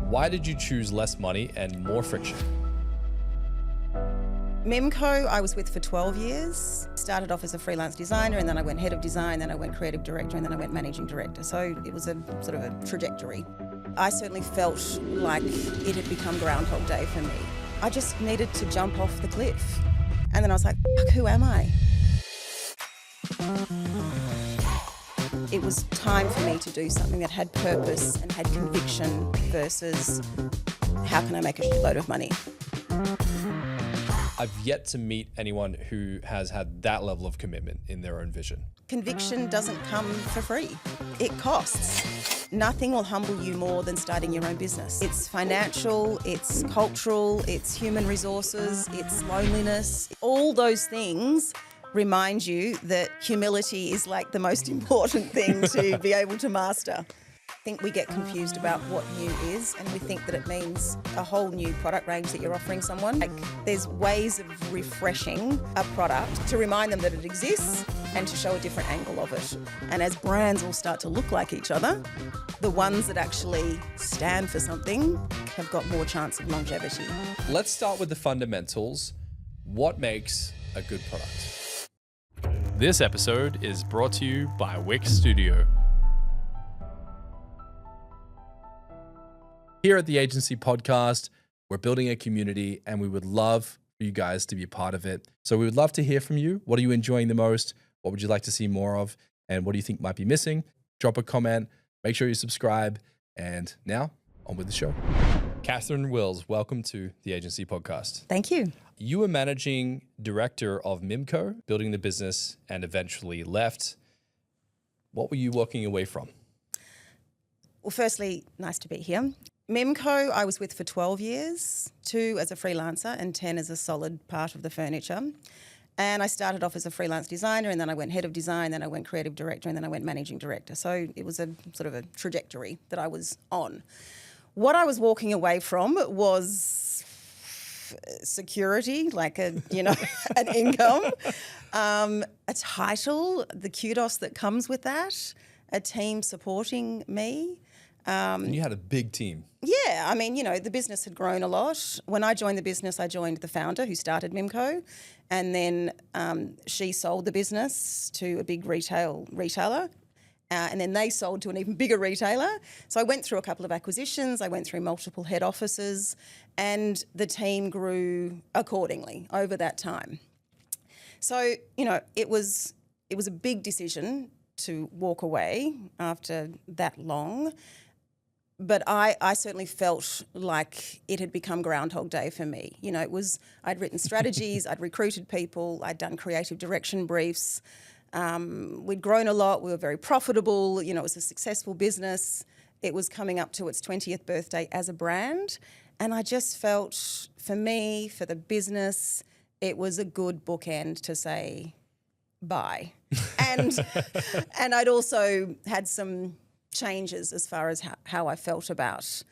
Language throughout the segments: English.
Why did you choose less money and more friction? Mimco, I was with for 12 years. Started off as a freelance designer, and then I went head of design, then I went creative director, and then I went managing director. So it was a sort of a trajectory. I certainly felt like it had become Groundhog Day for me. I just needed to jump off the cliff. And then I was like, fuck, who am I? It was time for me to do something that had purpose and had conviction versus how can I make a shitload of money? I've yet to meet anyone who has had that level of commitment in their own vision. Conviction doesn't come for free. It costs. Nothing will humble you more than starting your own business. It's financial, it's cultural, it's human resources, it's loneliness. All those things remind you that humility is like the most important thing to be able to master. I think we get confused about what new is, and we think that it means a whole new product range that you're offering someone. Like, there's ways of refreshing a product to remind them that it exists and to show a different angle of it. And as brands all start to look like each other, the ones that actually stand for something have got more chance of longevity. Let's start with the fundamentals. What makes a good product? This episode is brought to you by Wix Studio. Here at the Agency Podcast, we're building a community and we would love for you guys to be a part of it. So we would love to hear from you. What are you enjoying the most? What would you like to see more of? And what do you think might be missing? Drop a comment, make sure you subscribe. And now, on with the show. Cathryn Wills, welcome to the Agency Podcast. Thank you. You were Managing Director of Mimco, building the business and eventually left. What were you walking away from? Well, firstly, nice to be here. Mimco, I was with for 12 years, 2 as a freelancer and 10 as a solid part of the furniture. And I started off as a freelance designer, and then I went head of design, then I went creative director, and then I went managing director. So it was a sort of a trajectory that I was on. What I was walking away from was security, like an income, a title, the kudos that comes with that, a team supporting me. And you had a big team. Yeah, I mean, the business had grown a lot. When I joined the business, I joined the founder who started Mimco, and then she sold the business to a big retailer, and then they sold to an even bigger retailer. So I went through a couple of acquisitions, I went through multiple head offices, and the team grew accordingly over that time. So, it was a big decision to walk away after that long. But I certainly felt like it had become Groundhog Day for me. I'd written strategies, I'd recruited people, I'd done creative direction briefs. We'd grown a lot, we were very profitable, it was a successful business. It was coming up to its 20th birthday as a brand. And I just felt, for me, for the business, it was a good bookend to say bye. And I'd also had some changes as far as how I felt about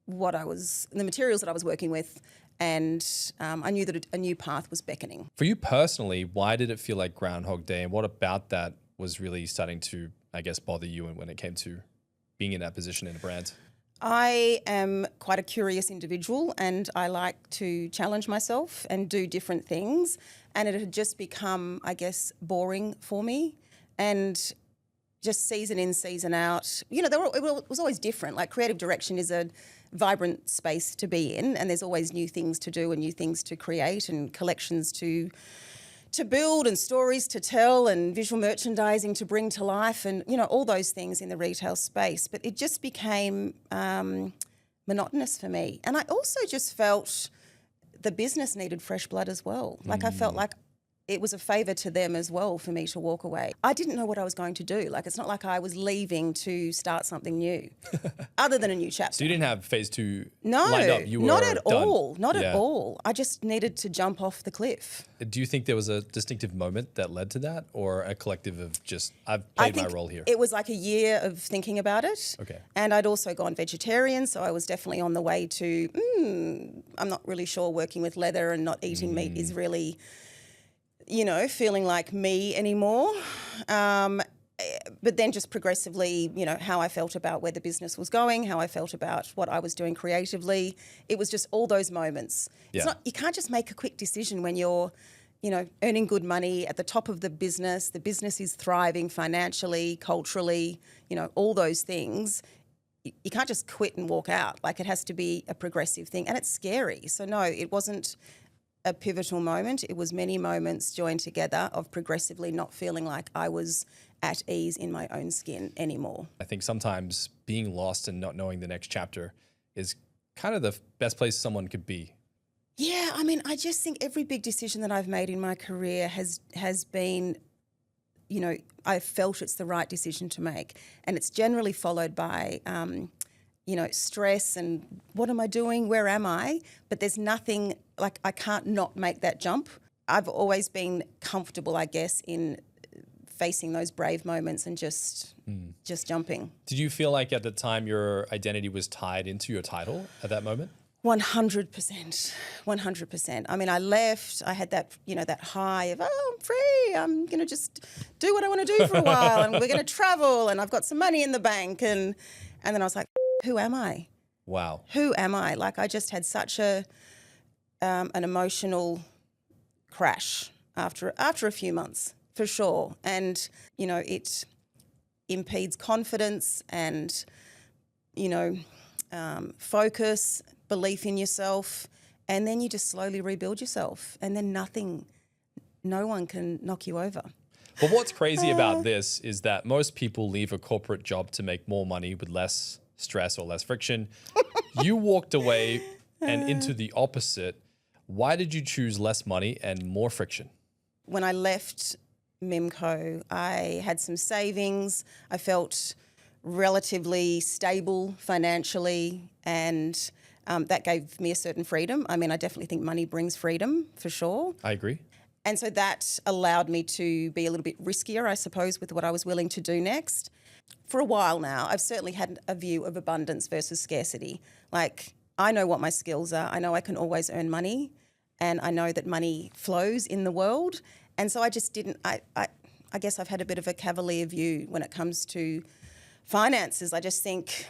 the materials that I was working with, and I knew that a new path was beckoning. For you personally, why did it feel like Groundhog Day, and what about that was really starting to, I guess, bother you when it came to being in that position in a brand? I am quite a curious individual, and I like to challenge myself and do different things, and it had just become, I guess, boring for me. And just season in, season out, it was always different. Like, creative direction is a vibrant space to be in, and there's always new things to do and new things to create and collections to build and stories to tell and visual merchandising to bring to life and, all those things in the retail space. But it just became monotonous for me. And I also just felt the business needed fresh blood as well. Like, I felt like it was a favour to them as well for me to walk away. I didn't know what I was going to do. Like, it's not like I was leaving to start something new, other than a new chapter. So you didn't have phase 2 lined up? You were not at done. all. Not at all. I just needed to jump off the cliff. Do you think there was a distinctive moment that led to that, or a collective of just, I've played my role here? It was like a year of thinking about it. Okay. And I'd also gone vegetarian, so I was definitely on the way to, I'm not really sure working with leather and not eating meat is really, feeling like me anymore. But then just progressively, you know, how I felt about where the business was going, how I felt about what I was doing creatively. It was just all those moments. It's not, you can't just make a quick decision when you're, you know, earning good money at the top of the business is thriving financially, culturally, you know, all those things. You can't just quit and walk out. Like, it has to be a progressive thing, and it's scary. So no, it wasn't a pivotal moment. It was many moments joined together of progressively not feeling like I was at ease in my own skin anymore. I think sometimes being lost and not knowing the next chapter is kind of the best place someone could be. Yeah, I mean, I just think every big decision that I've made in my career has been, you know, I felt it's the right decision to make. And it's generally followed by, you know, stress and what am I doing? Where am I? But there's nothing, like, I can't not make that jump. I've always been comfortable, I guess, in facing those brave moments and just jumping. Did you feel like at the time your identity was tied into your title at that moment? 100%, 100%. I mean, I left, I had that, you know, that high of, oh, I'm free, I'm going to just do what I want to do for a while, and we're going to travel, and I've got some money in the bank. And then I was like, who am I? Wow. Who am I? Like, I just had such an emotional crash after a few months, for sure. And, you know, it impedes confidence and, you know, focus, belief in yourself, and then you just slowly rebuild yourself, and then no one can knock you over. But what's crazy about this is that most people leave a corporate job to make more money with less stress or less friction. You walked away and into the opposite. Why did you choose less money and more friction? When I left Mimco, I had some savings. I felt relatively stable financially, and that gave me a certain freedom. I mean, I definitely think money brings freedom, for sure. I agree. And so that allowed me to be a little bit riskier, I suppose, with what I was willing to do next. For a while now, I've certainly had a view of abundance versus scarcity. Like, I know what my skills are. I know I can always earn money, and I know that money flows in the world. And so I just didn't, I guess I've had a bit of a cavalier view when it comes to finances. I just think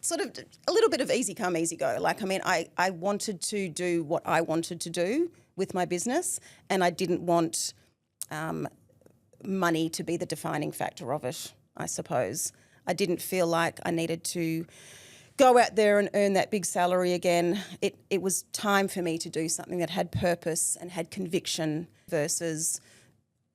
sort of a little bit of easy come, easy go. Like, I mean, I wanted to do what I wanted to do with my business, and I didn't want money to be the defining factor of it, I suppose. I didn't feel like I needed to go out there and earn that big salary again. It was time for me to do something that had purpose and had conviction versus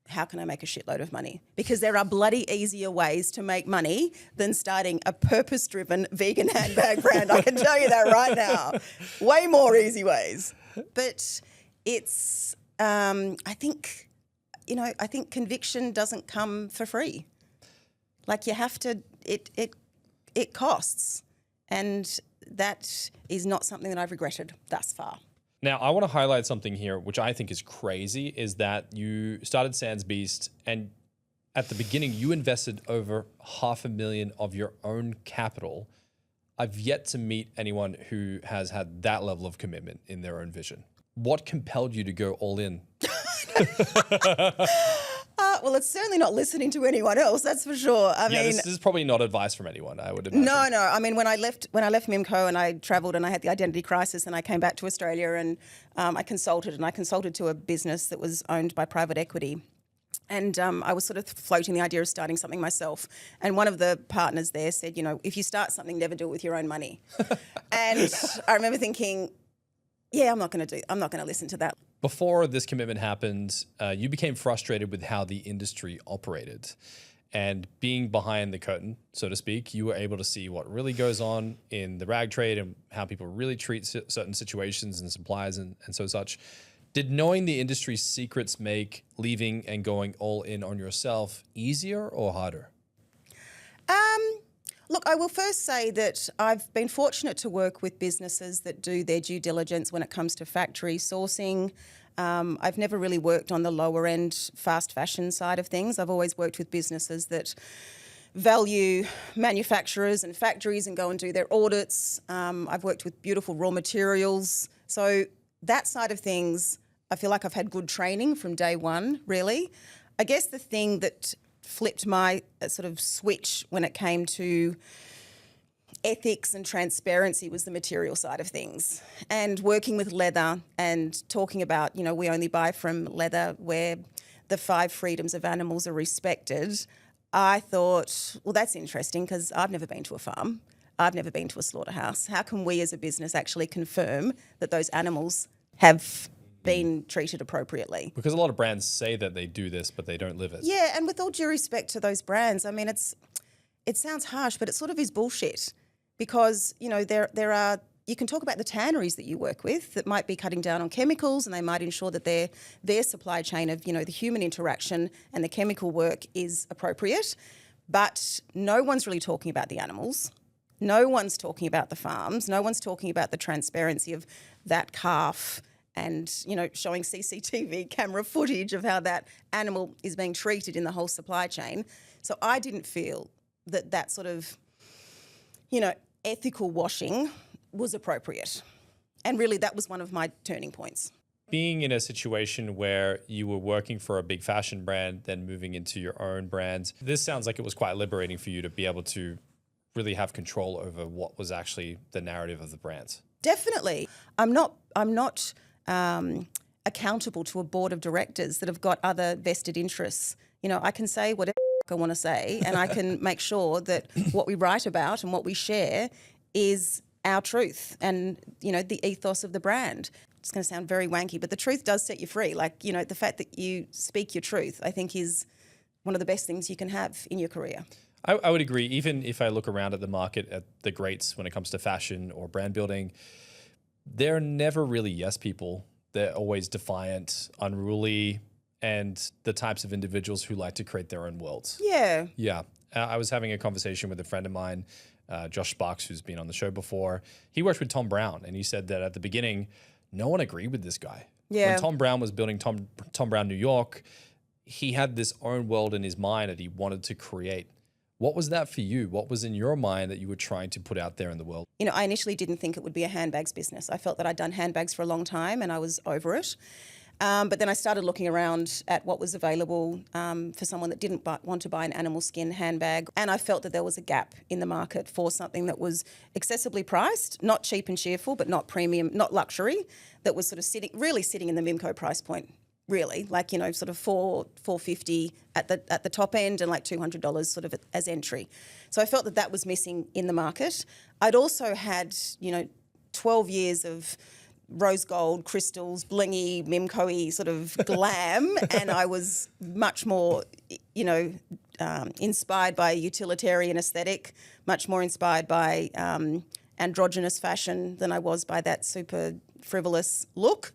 how can I make a shitload of money? Because there are bloody easier ways to make money than starting a purpose-driven vegan handbag brand. I can tell you that right now. Way more easy ways. But it's, I think conviction doesn't come for free. Like, you have to, it costs. And that is not something that I've regretted thus far. Now, I want to highlight something here, which I think is crazy, is that you started Sans Beast, and at the beginning, you invested over $500,000 of your own capital. I've yet to meet anyone who has had that level of commitment in their own vision. What compelled you to go all in? Well, it's certainly not listening to anyone else, that's for sure. I mean, this is probably not advice from anyone, I would imagine. No. I mean, when I left Mimco and I travelled and I had the identity crisis, and I came back to Australia, and I consulted to a business that was owned by private equity. And I was sort of floating the idea of starting something myself. And one of the partners there said, you know, if you start something, never do it with your own money. And I remember thinking, yeah, I'm not going to listen to that. Before this commitment happened, you became frustrated with how the industry operated. And being behind the curtain, so to speak, you were able to see what really goes on in the rag trade and how people really treat certain situations and suppliers and so such. Did knowing the industry's secrets make leaving and going all in on yourself easier or harder? Look, I will first say that I've been fortunate to work with businesses that do their due diligence when it comes to factory sourcing. I've never really worked on the lower end fast fashion side of things. I've always worked with businesses that value manufacturers and factories and go and do their audits. I've worked with beautiful raw materials. So that side of things, I feel like I've had good training from day one, really. I guess the thing that flipped my sort of switch when it came to ethics and transparency was the material side of things. And working with leather and talking about, we only buy from leather where the 5 freedoms of animals are respected, I thought, well, that's interesting because I've never been to a farm. I've never been to a slaughterhouse. How can we as a business actually confirm that those animals have been treated appropriately? Because a lot of brands say that they do this, but they don't live it. Yeah, and with all due respect to those brands, I mean, it sounds harsh, but it sort of is bullshit. Because, there are, you can talk about the tanneries that you work with that might be cutting down on chemicals, and they might ensure that their supply chain of, the human interaction and the chemical work is appropriate. But no one's really talking about the animals. No one's talking about the farms. No one's talking about the transparency of that calf and, showing CCTV camera footage of how that animal is being treated in the whole supply chain. So I didn't feel that sort of, ethical washing was appropriate. And really that was one of my turning points. Being in a situation where you were working for a big fashion brand, then moving into your own brand, this sounds like it was quite liberating for you to be able to really have control over what was actually the narrative of the brand. Definitely. I'm not accountable to a board of directors that have got other vested interests. I can say whatever I want to say, and I can make sure that what we write about and what we share is our truth and, the ethos of the brand. It's going to sound very wanky, but the truth does set you free. Like, the fact that you speak your truth, I think is one of the best things you can have in your career. I would agree. Even if I look around at the market, at the greats when it comes to fashion or brand building, they're never really yes people. They're always defiant, unruly, and the types of individuals who like to create their own worlds. Yeah. Yeah. I was having a conversation with a friend of mine, Josh Sparks, who's been on the show before. He worked with Tom Brown, and he said that at the beginning, no one agreed with this guy. Yeah. When Tom Brown was building Tom Brown New York, he had this own world in his mind that he wanted to create. What was that for you? What was in your mind that you were trying to put out there in the world? I initially didn't think it would be a handbags business. I felt that I'd done handbags for a long time and I was over it. But then I started looking around at what was available for someone that didn't want to buy an animal skin handbag. And I felt that there was a gap in the market for something that was accessibly priced, not cheap and cheerful, but not premium, not luxury, that was sort of sitting in the Mimco price point. Really, like, sort of $450 at the top end and like $200 sort of as entry. So I felt that was missing in the market. I'd also had, 12 years of rose gold, crystals, blingy, Mimco-y sort of glam, and I was much more, inspired by utilitarian aesthetic, much more inspired by androgynous fashion than I was by that super frivolous look.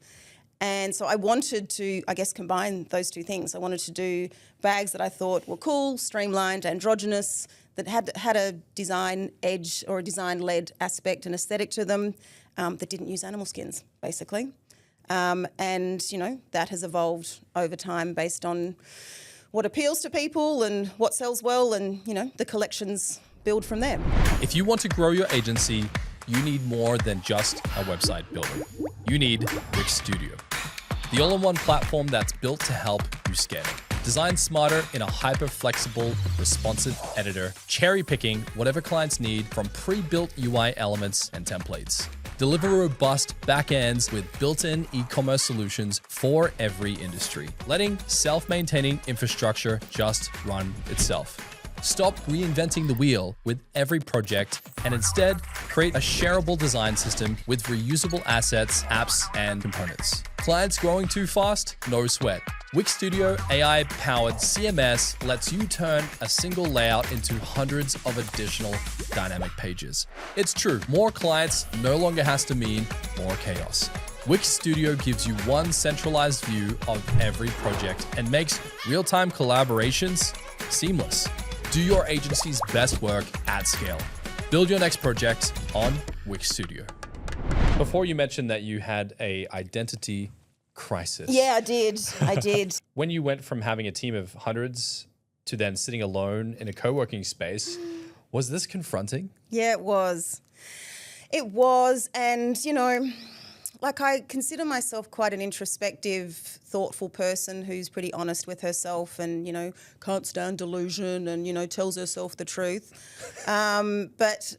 And so I wanted to, combine those two things. I wanted to do bags that I thought were cool, streamlined, androgynous, that had a design edge or a design-led aspect and aesthetic to them, that didn't use animal skins, basically. And, that has evolved over time based on what appeals to people and what sells well, and, the collections build from there. If you want to grow your agency, you need more than just a website builder. You need Wix Studio, the all-in-one platform that's built to help you scale. Designed smarter in a hyper-flexible, responsive editor, cherry-picking whatever clients need from pre-built UI elements and templates. Deliver robust backends with built-in e-commerce solutions for every industry, letting self-maintaining infrastructure just run itself. Stop reinventing the wheel with every project and instead create a shareable design system with reusable assets, apps, and components. Clients growing too fast? No sweat. Wix Studio AI-powered CMS lets you turn a single layout into hundreds of additional dynamic pages. It's true, more clients no longer has to mean more chaos. Wix Studio gives you one centralized view of every project and makes real-time collaborations seamless. Do your agency's best work at scale. Build your next project on Wix Studio. Before you mentioned that you had an identity crisis. Yeah, I did. When you went from having a team of hundreds to then sitting alone in a co-working space, was this confronting? Yeah, it was. And, I consider myself quite an introspective thoughtful person who's pretty honest with herself and, can't stand delusion and, tells herself the truth. But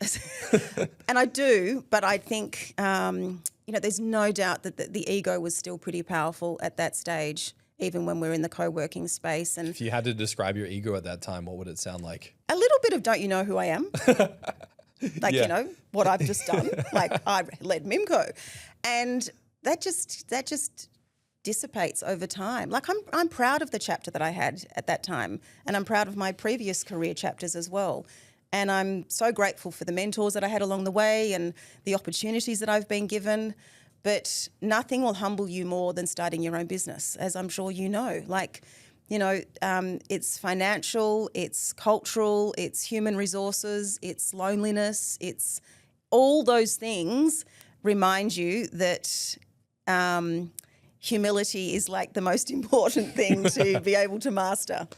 and I do, but I think, there's no doubt that the ego was still pretty powerful at that stage, even when we're in the co-working space. And If you had to describe your ego at that time, what would it sound like? a little bit of don't you know who I am? Like, what I've just done. Like, I led Mimco. And that just dissipates over time. Like, I'm proud of the chapter that I had at that time, and I'm proud of my previous career chapters as well. And I'm so grateful for the mentors that I had along the way and the opportunities that I've been given. But nothing will humble you more than starting your own business, as I'm sure you know. Like, it's financial, it's cultural, it's human resources, it's loneliness, it's all those things remind you that humility is like the most important thing to be able to master.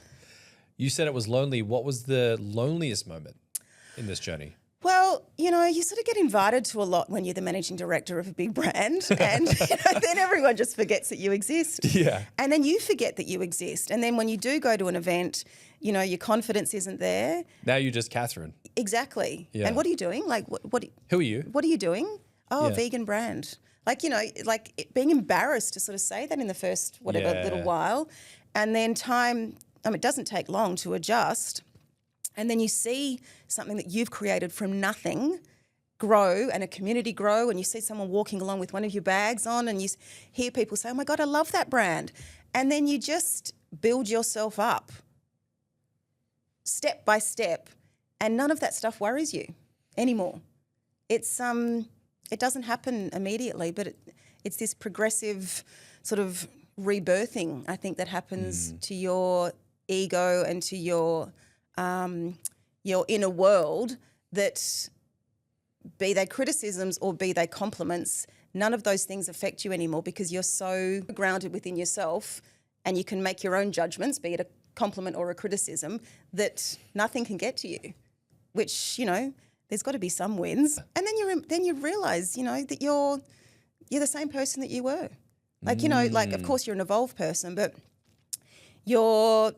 You said it was lonely. What was the loneliest moment in this journey? Well, you sort of get invited to a lot when you're the managing director of a big brand, and then everyone just forgets that you exist. Yeah. And then you forget that you exist. And then when you do go to an event, your confidence isn't there. Now you're just Cathryn. Exactly. Yeah. And what are you doing? Like, what? Who are you? What are you doing? Oh, Yeah. a vegan brand. Like, being embarrassed to sort of say that in the first little while. And then time, it doesn't take long to adjust. And then you see something that you've created from nothing grow and a community grow, and you see someone walking along with one of your bags on, and you hear people say, oh my God, I love that brand. And then you just build yourself up step by step, and none of that stuff worries you anymore. It's it doesn't happen immediately, but it's this progressive sort of rebirthing, I think, that happens to your ego and to your inner world, that be they criticisms or be they compliments, none of those things affect you anymore, because you're so grounded within yourself and you can make your own judgments, be it a compliment or a criticism, that nothing can get to you, which, there's got to be some wins. And then you realise, that you're the same person that you were. Like, like, of course you're an evolved person, but you're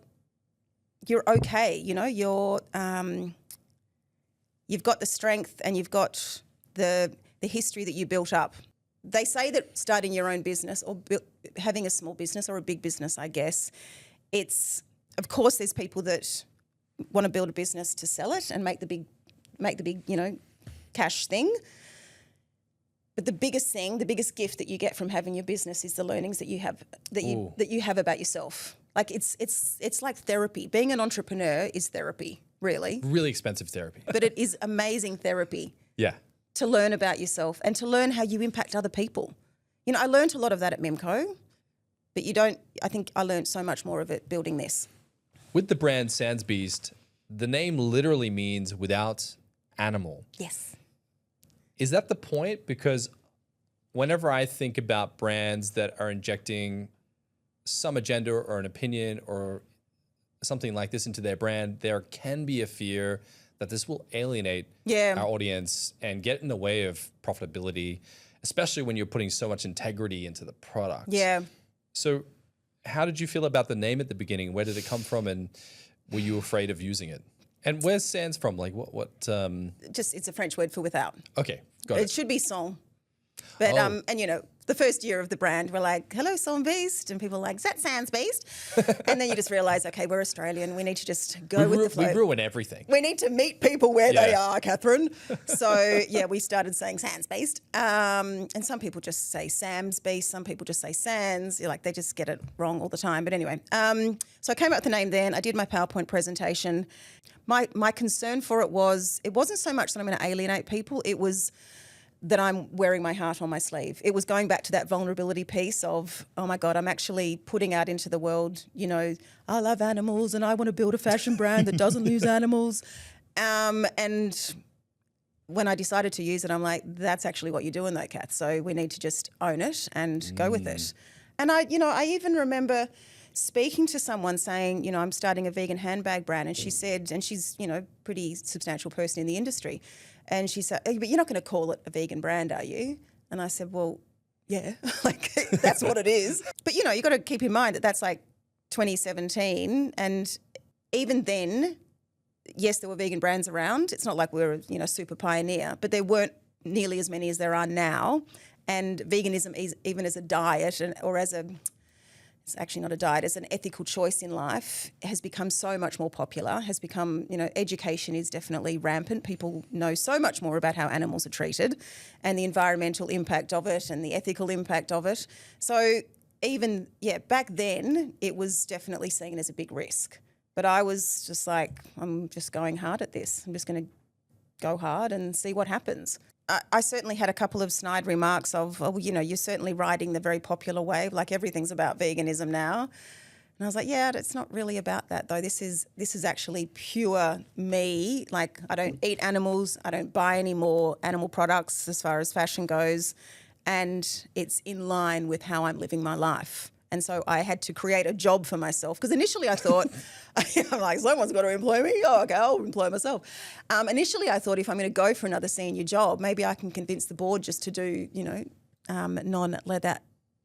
okay, you've got the strength and you've got the history that you built up. They say that starting your own business or having a small business or a big business, I guess, of course there's people that want to build a business to sell it and make the big, cash thing. But the biggest gift that you get from having your business is the learnings that you have, that you have about yourself. Like, it's like therapy. Being an entrepreneur is therapy, really. Really expensive therapy. But it is amazing therapy. Yeah. To learn about yourself and to learn how you impact other people. I learned a lot of that at Mimco, but I think I learned so much more of it building this. With the brand Sans Beast, the name literally means without animal. Yes. Is that the point? Because whenever I think about brands that are injecting some agenda or an opinion or something like this into their brand, there can be a fear that this will alienate our audience and get in the way of profitability, especially when you're putting so much integrity into the product. Yeah. So how did you feel about the name at the beginning? Where did it come from, and were you afraid of using it? And where's sans from? Like what Just, it's a French word for without. Okay, got it. It should be sans. But, and the first year of the brand, we're like, hello, Sans Beast. And people are like, is that Sans Beast? And then you just realise, okay, we're Australian. We need to just go with the flow. We ruin everything. We need to meet people where they are, Cathryn. So, we started saying Sans Beast. And some people just say Sam's Beast. Some people just say Sans. They just get it wrong all the time. But anyway, so I came up with the name then. I did my PowerPoint presentation. My concern for it wasn't so much that I'm going to alienate people. It was that I'm wearing my heart on my sleeve. It was going back to that vulnerability piece of, oh my God, I'm actually putting out into the world, I love animals and I want to build a fashion brand that doesn't use animals. And when I decided to use it, I'm like, that's actually what you're doing though, Kath. So we need to just own it and go with it. And I even remember speaking to someone saying, I'm starting a vegan handbag brand. And she said, and she's, pretty substantial person in the industry. And she said, but you're not going to call it a vegan brand, are you? And I said, well, yeah, like that's what it is. But, you got to keep in mind that that's like 2017. And even then, yes, there were vegan brands around. It's not like we were, super pioneer, but there weren't nearly as many as there are now. And veganism, even as a diet or as it's actually not a diet, as an ethical choice in life, has become so much more popular, has become, education is definitely rampant. People know so much more about how animals are treated and the environmental impact of it and the ethical impact of it. So even, back then it was definitely seen as a big risk. But I was just like, I'm just going hard at this. I'm just going to go hard and see what happens. I certainly had a couple of snide remarks of, you're certainly riding the very popular wave, like everything's about veganism now. And I was like, yeah, it's not really about that though. This is actually pure me. Like, I don't eat animals. I don't buy any more animal products as far as fashion goes. And it's in line with how I'm living my life. And so I had to create a job for myself because initially I thought, I'm like, someone's got to employ me. Oh, okay, I'll employ myself. Initially I thought if I'm going to go for another senior job, maybe I can convince the board just to do, non-leather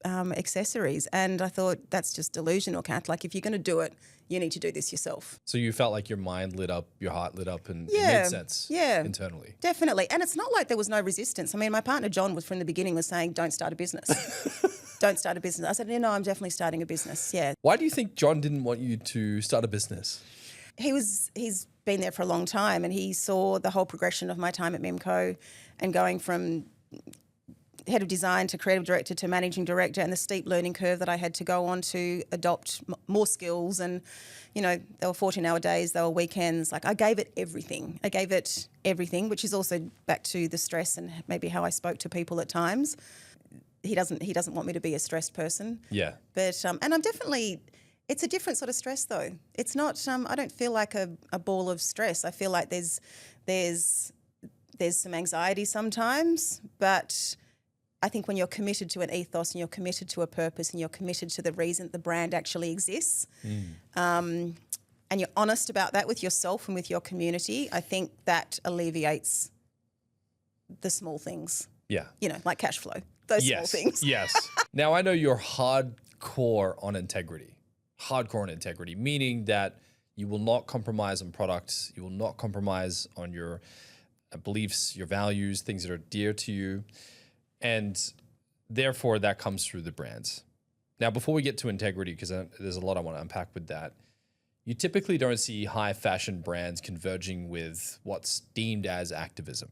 accessories. And I thought that's just delusional, Kath. Like if you're going to do it, you need to do this yourself. So you felt like your mind lit up, your heart lit up, and it made sense internally. Definitely. And it's not like there was no resistance. I mean, my partner John was from the beginning was saying, don't start a business. Don't start a business. I said, no, I'm definitely starting a business. Yeah. Why do you think John didn't want you to start a business? He's been there for a long time and he saw the whole progression of my time at Mimco and going from head of design to creative director to managing director and the steep learning curve that I had to go on to adopt more skills. And, there were 14-hour days, there were weekends. Like I gave it everything. Which is also back to the stress and maybe how I spoke to people at times. He doesn't want me to be a stressed person. Yeah. But and I'm definitely, it's a different sort of stress though. It's not. I don't feel like a ball of stress. I feel like there's some anxiety sometimes, but I think when you're committed to an ethos and you're committed to a purpose and you're committed to the reason the brand actually exists, and you're honest about that with yourself and with your community, I think that alleviates the small things. Yeah. Like cash flow. Those small things. Yes. Now, I know you're hardcore on integrity, meaning that you will not compromise on products. You will not compromise on your beliefs, your values, things that are dear to you. And therefore, that comes through the brands. Now, before we get to integrity, because there's a lot I want to unpack with that, you typically don't see high fashion brands converging with what's deemed as activism.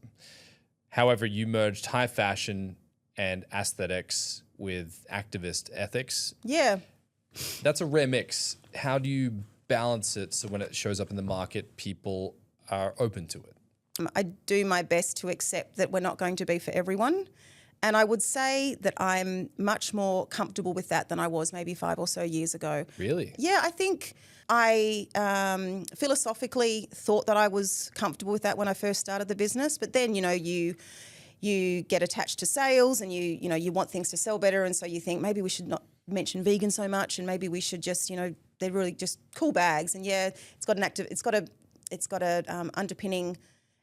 However, you merged high fashion and aesthetics with activist ethics. Yeah. That's a rare mix. How do you balance it so when it shows up in the market, people are open to it? I do my best to accept that we're not going to be for everyone. And I would say that I'm much more comfortable with that than I was maybe 5 or so years ago. Really? Yeah, I think I philosophically thought that I was comfortable with that when I first started the business. But then, you get attached to sales and you want things to sell better. And so you think maybe we should not mention vegan so much and maybe we should just, they're really just cool bags. And it's got a underpinning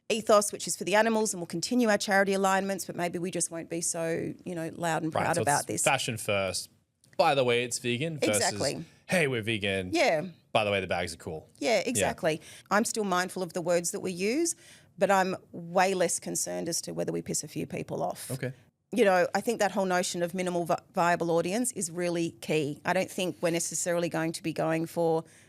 ethos, which is for the animals, and we'll continue our charity alignments, but maybe we just won't be so, loud and proud about this. Fashion first. By the way, it's vegan versus, exactly. Hey, we're vegan. Yeah. By the way, the bags are cool. Yeah, exactly. Yeah. I'm still mindful of the words that we use, but I'm way less concerned as to whether we piss a few people off. Okay. I think that whole notion of minimal viable audience is really key. I don't think we're necessarily going to be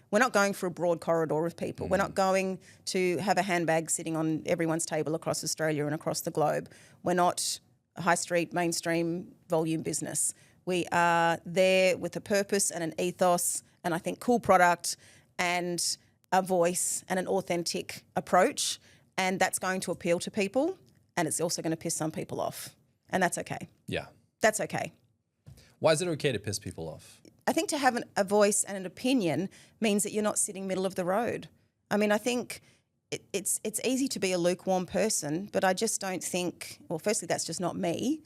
we're not going for a broad corridor of people. We're not going to have a handbag sitting on everyone's table across Australia and across the globe. We're not a high street, mainstream volume business. We are there with a purpose and an ethos and I think cool product and a voice and an authentic approach. And that's going to appeal to people and it's also going to piss some people off. And that's okay. Yeah. That's okay. Why is it okay to piss people off? I think to have a voice and an opinion means that you're not sitting middle of the road. I mean, I think it's easy to be a lukewarm person, but I just don't think, well, firstly, that's just not me.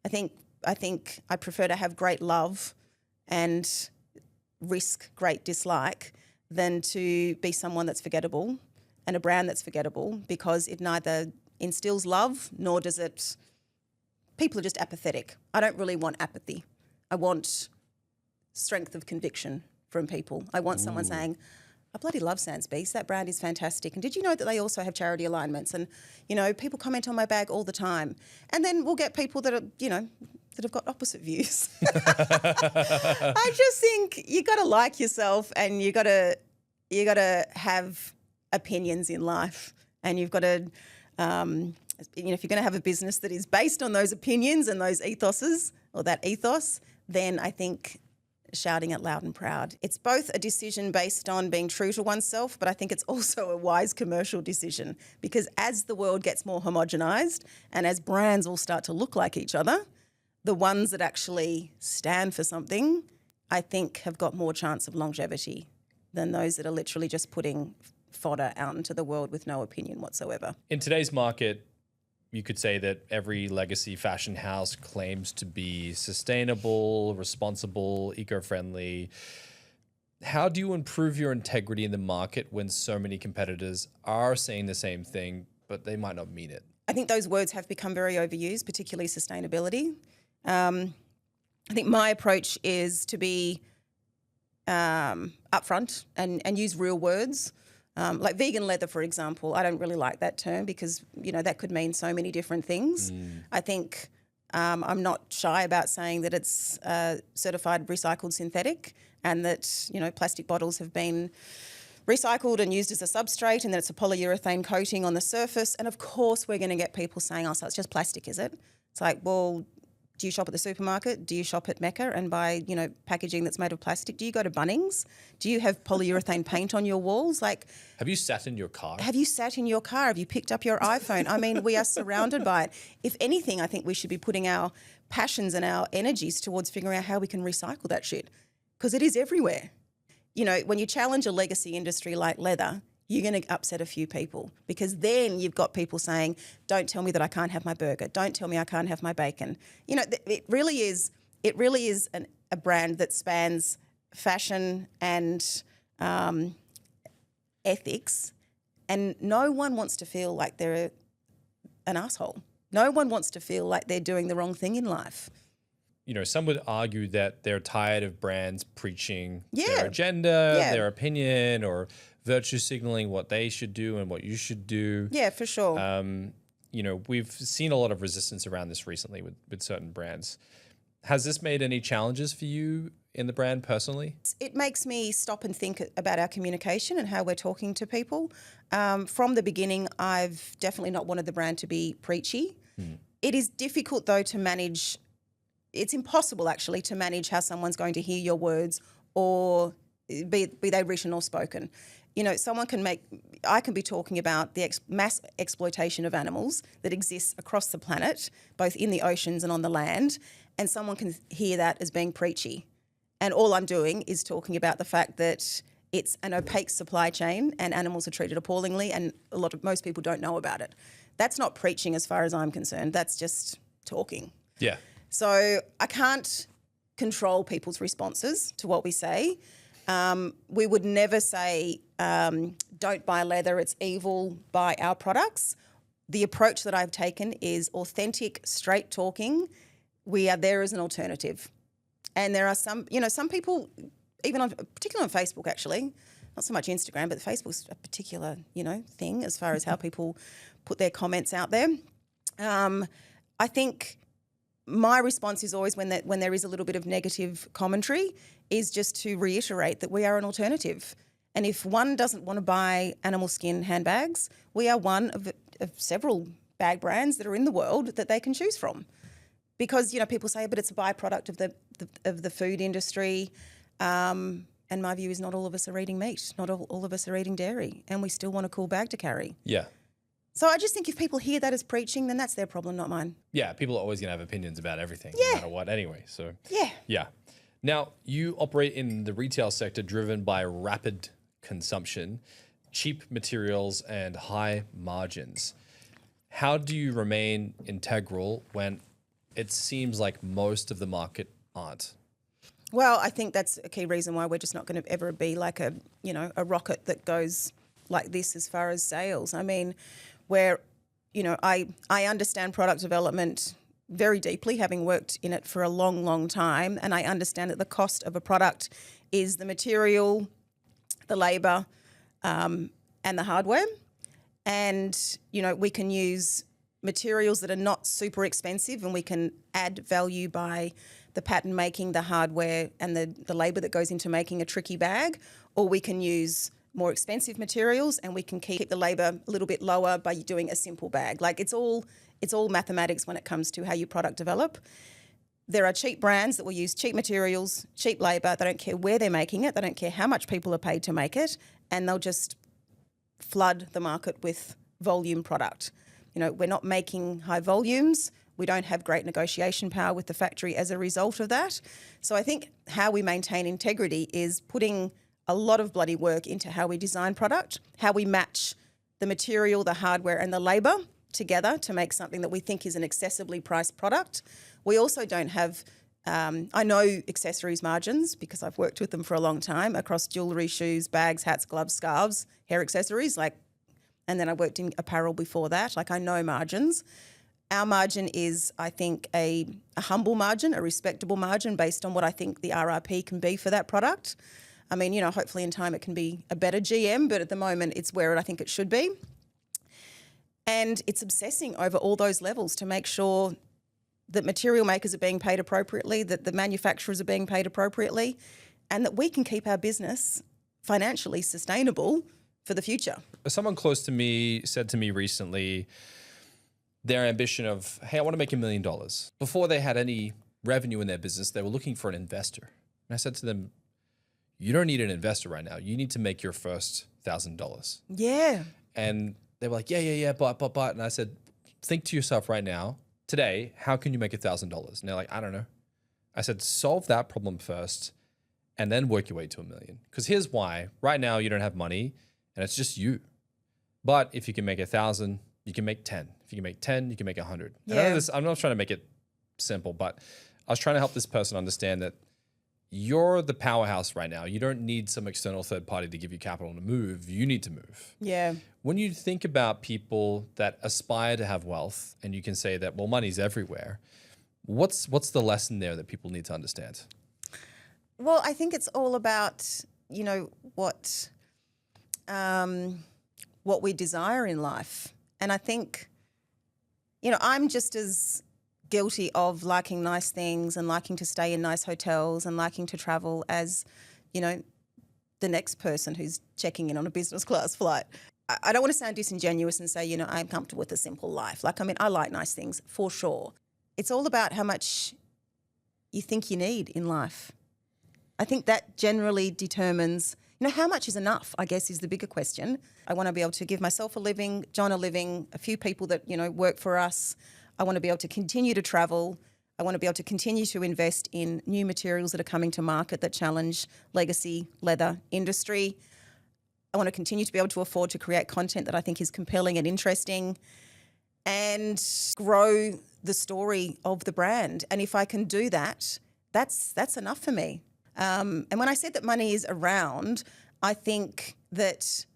I think I prefer to have great love and risk great dislike than to be someone that's forgettable and a brand that's forgettable because it neither instills love nor does it people are just apathetic. I don't really want apathy. I want strength of conviction from people. I want someone saying, I bloody love Sans Beast. That brand is fantastic. And did you know that they also have charity alignments? And, you know, people comment on my bag all the time. And then we'll get people that are, you know, that have got opposite views. I just think you got to like yourself, and you got to have opinions in life, and you've got to, you know, if you're going to have a business that is based on those opinions and those ethoses, or that ethos, then I think shouting it loud and proud. It's both a decision based on being true to oneself, but I think it's also a wise commercial decision, because as the world gets more homogenized and as brands all start to look like each other, the ones that actually stand for something, I think, have got more chance of longevity than those that are literally just putting fodder out into the world with no opinion whatsoever. In today's market, you could say that every legacy fashion house claims to be sustainable, responsible, eco-friendly. How do you improve your integrity in the market when so many competitors are saying the same thing, but they might not mean it? I think those words have become very overused, particularly sustainability. I think my approach is to be upfront and use real words. Like vegan leather, for example, I don't really like that term because, you know, that could mean so many different things. I think I'm not shy about saying that it's certified recycled synthetic, and that, you know, plastic bottles have been recycled and used as a substrate, and that it's a polyurethane coating on the surface. And of course we're going to get people saying, oh, so it's just plastic, is it? It's like, well, do you shop at the supermarket? Do you shop at Mecca and buy, you know, packaging that's made of plastic? Do you go to Bunnings? Do you have polyurethane paint on your walls? Like, have you sat in your car? Have you sat in your car? Have you picked up your iPhone? I mean, we are surrounded by it. If anything, I think we should be putting our passions and our energies towards figuring out how we can recycle that shit, because it is everywhere. You know, when you challenge a legacy industry like leather, you're going to upset a few people, because then you've got people saying, don't tell me that I can't have my burger. Don't tell me I can't have my bacon. You know, it really is a brand that spans fashion and ethics, and no one wants to feel like they're an asshole. No one wants to feel like they're doing the wrong thing in life. You know, some would argue that they're tired of brands preaching their Yeah. agenda, Yeah. their opinion, or virtue signaling what they should do and what you should do. Yeah, for sure. You know, we've seen a lot of resistance around this recently with certain brands. Has this made any challenges for you in the brand personally? It makes me stop and think about our communication and how we're talking to people. From the beginning, I've definitely not wanted the brand to be preachy. It is difficult, though, to manage. It's impossible, actually, to manage how someone's going to hear your words, or be they written or spoken. You know, I can be talking about the mass exploitation of animals that exists across the planet, both in the oceans and on the land, and someone can hear that as being preachy. And all I'm doing is talking about the fact that it's an opaque supply chain and animals are treated appallingly, and most people don't know about it. That's not preaching as far as I'm concerned. That's just talking. Yeah. So I can't control people's responses to what we say. We would never say, don't buy leather, it's evil, buy our products. The approach that I've taken is authentic, straight talking. We are there as an alternative. And there are some people, particularly on Facebook actually, not so much Instagram, but Facebook's a particular, thing as far as how people put their comments out there. I think my response is always when there is a little bit of negative commentary is just to reiterate that we are an alternative. And if one doesn't want to buy animal skin handbags, we are one of several bag brands that are in the world that they can choose from. Because, people say, but it's a byproduct of the food industry. And my view is not all of us are eating meat. Not all of us are eating dairy. And we still want a cool bag to carry. Yeah. So I just think if people hear that as preaching, then that's their problem, not mine. Yeah, people are always going to have opinions about everything, no matter what anyway. So yeah. Now, you operate in the retail sector driven by rapid consumption, cheap materials, and high margins. How do you remain integral when it seems like most of the market aren't? Well, I think that's a key reason why we're just not going to ever be like a rocket that goes like this as far as sales. I mean, I understand product development very deeply, having worked in it for a long, long time. And I understand that the cost of a product is the material, the labour, and the hardware. And, we can use materials that are not super expensive, and we can add value by the pattern making, the hardware, and the labour that goes into making a tricky bag. Or we can use more expensive materials and we can keep the labour a little bit lower by doing a simple bag. Like it's all mathematics when it comes to how you product develop. There are cheap brands that will use cheap materials, cheap labour. They don't care where they're making it. They don't care how much people are paid to make it. And they'll just flood the market with volume product. We're not making high volumes. We don't have great negotiation power with the factory as a result of that. So I think how we maintain integrity is putting a lot of bloody work into how we design product, how we match the material, the hardware and the labour together to make something that we think is an accessibly priced product. We also don't have, I know accessories margins because I've worked with them for a long time across jewellery, shoes, bags, hats, gloves, scarves, hair accessories, and then I worked in apparel before that. I know margins. Our margin is, I think, a humble margin, a respectable margin based on what I think the RRP can be for that product. I mean, hopefully in time it can be a better GM, but at the moment it's where I think it should be. And it's obsessing over all those levels to make sure that material makers are being paid appropriately, that the manufacturers are being paid appropriately, and that we can keep our business financially sustainable for the future. Someone close to me said to me recently their ambition of, hey, I want to make $1 million. Before they had any revenue in their business, they were looking for an investor. And I said to them, you don't need an investor right now. You need to make your first $1,000. Yeah. And they were like, yeah, but. And I said, think to yourself right now, today, how can you make $1,000? And they're like, I don't know. I said, solve that problem first and then work your way to $1 million. Because here's why. Right now, you don't have money and it's just you. But if you can make 1,000, you can make 10. If you can make 10, you can make 100. Yeah. I'm not trying to make it simple, but I was trying to help this person understand that you're the powerhouse right now. You don't need some external third party to give you capital to move. You need to move. Yeah. When you think about people that aspire to have wealth and you can say that, well, money's everywhere, what's the lesson there that people need to understand? Well, I think it's all about, what we desire in life. And I think, I'm just as guilty of liking nice things and liking to stay in nice hotels and liking to travel as, the next person who's checking in on a business class flight. I don't want to sound disingenuous and say, I'm comfortable with a simple life. I like nice things for sure. It's all about how much you think you need in life. I think that generally determines, how much is enough, I guess, is the bigger question. I want to be able to give myself a living, John a living, a few people that, work for us. I want to be able to continue to travel. I want to be able to continue to invest in new materials that are coming to market that challenge legacy leather industry. I want to continue to be able to afford to create content that I think is compelling and interesting and grow the story of the brand. And if I can do that, that's enough for me. And when I said that money is around, I think that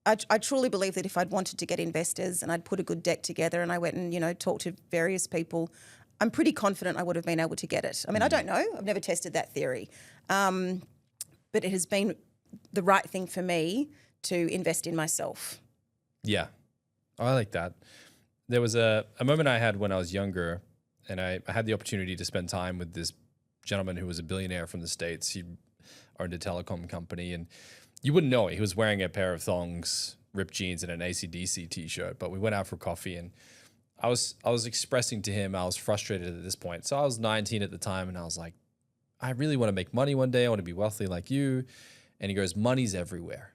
I truly believe that if I'd wanted to get investors and I'd put a good deck together and I went and, talked to various people, I'm pretty confident I would have been able to get it. I mean, I don't know. I've never tested that theory. But it has been the right thing for me to invest in myself. Yeah. Oh, I like that. There was a moment I had when I was younger and I had the opportunity to spend time with this gentleman who was a billionaire from the States. He owned a telecom company and you wouldn't know it. He was wearing a pair of thongs, ripped jeans and an AC/DC t-shirt, but we went out for coffee and I was expressing to him I was frustrated at this point. So I was 19 at the time and I was like, I really want to make money one day. I want to be wealthy like you. And he goes, money's everywhere.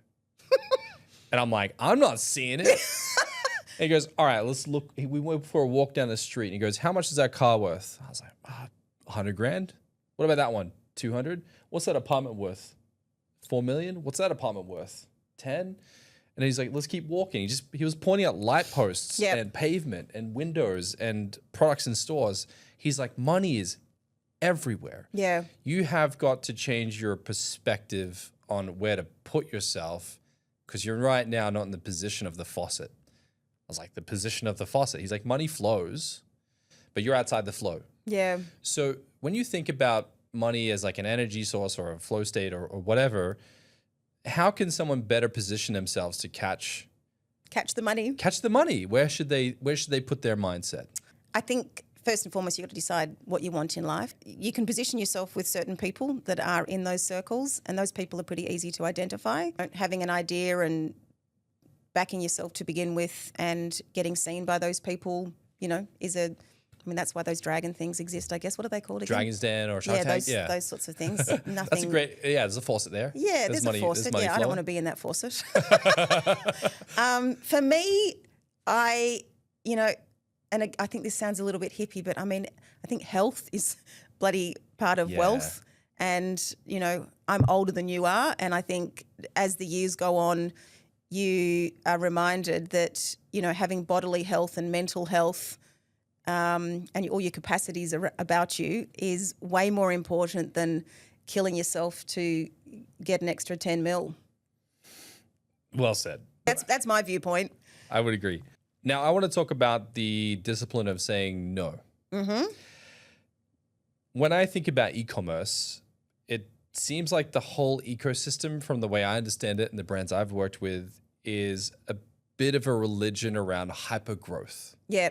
And I'm like, I'm not seeing it. And he goes, all right, let's look. We went for a walk down the street and he goes, how much is that car worth? I was like, 100 grand. What about that one? 200. What's that apartment worth? 4 million. What's that apartment worth? 10. And he's like, let's keep walking. He was pointing out light posts and pavement and windows and products in stores. He's like, money is everywhere. Yeah. You have got to change your perspective on where to put yourself because you're right now not in the position of the faucet. I was like, the position of the faucet. He's like, money flows, but you're outside the flow. Yeah. So when you think about money as like an energy source or a flow state or whatever, how can someone better position themselves to catch the money? Catch the money. Where should they put their mindset? I think first and foremost, you've got to decide what you want in life. You can position yourself with certain people that are in those circles, and those people are pretty easy to identify. Having an idea and backing yourself to begin with and getting seen by those people, that's why those dragon things exist, I guess. What are they called again? Dragon's Den or Shark Tank? Those sorts of things. Nothing. That's a great, there's a faucet there. Yeah, there's a faucet. Yeah, I don't want to be in that faucet. For me, I think this sounds a little bit hippie, but I think health is bloody part of wealth. And, I'm older than you are. And I think as the years go on, you are reminded that, having bodily health and mental health and all your capacities about you is way more important than killing yourself to get an extra 10 mil. Well said. That's my viewpoint. I would agree. Now, I want to talk about the discipline of saying no. Mm-hmm. When I think about e-commerce, it seems like the whole ecosystem, from the way I understand it and the brands I've worked with, is a bit of a religion around hyper growth. Yeah.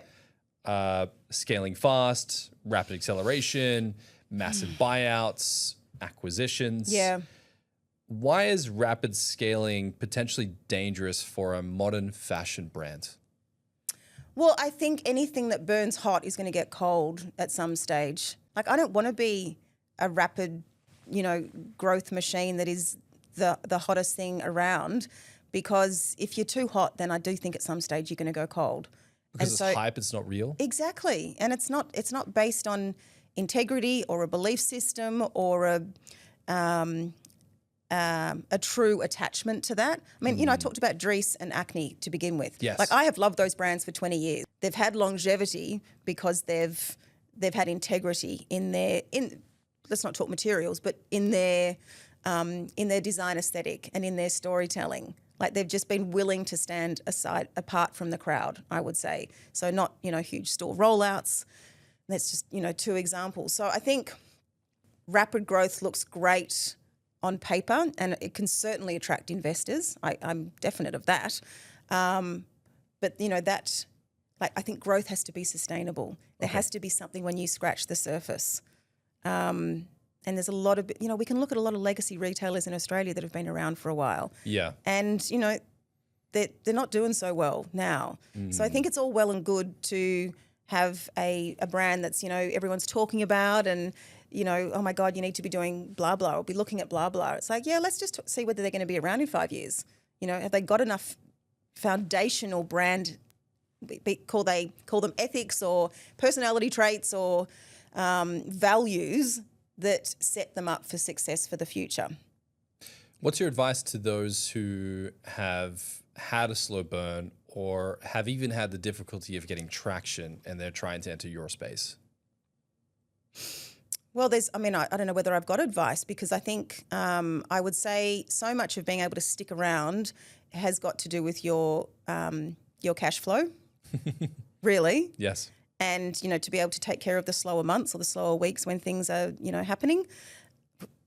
Scaling fast, rapid acceleration, massive buyouts, acquisitions. Yeah. Why is rapid scaling potentially dangerous for a modern fashion brand? Well, I think anything that burns hot is going to get cold at some stage. Like, I don't want to be a rapid, growth machine that is the hottest thing around, because if you're too hot, then I do think at some stage you're going to go cold. Because it's hype, it's not real. Exactly. And it's not based on integrity or a belief system or a true attachment to that. I mean, I talked about Dries and Acne to begin with. Yes. Like, I have loved those brands for 20 years. They've had longevity because they've had integrity in let's not talk materials, but in their design aesthetic and in their storytelling. Like, they've just been willing to stand apart from the crowd, I would say. So not, huge store rollouts. That's just, 2 examples. So I think rapid growth looks great on paper, and it can certainly attract investors. I'm definite of that. But, I think growth has to be sustainable. There has to be something when you scratch the surface. And there's a lot of, we can look at a lot of legacy retailers in Australia that have been around for a while. Yeah. And, they're not doing so well now. So I think it's all well and good to have a brand that's, everyone's talking about and, oh my God, you need to be doing blah, blah, or be looking at blah, blah. It's like, yeah, let's just see whether they're going to be around in 5 years. Have they got enough foundational brand, call them ethics or personality traits or values that set them up for success for the future? What's your advice to those who have had a slow burn or have even had the difficulty of getting traction and they're trying to enter your space? Well, I don't know whether I've got advice, because I think I would say so much of being able to stick around has got to do with your cash flow, really. Yes. And, to be able to take care of the slower months or the slower weeks when things are, happening.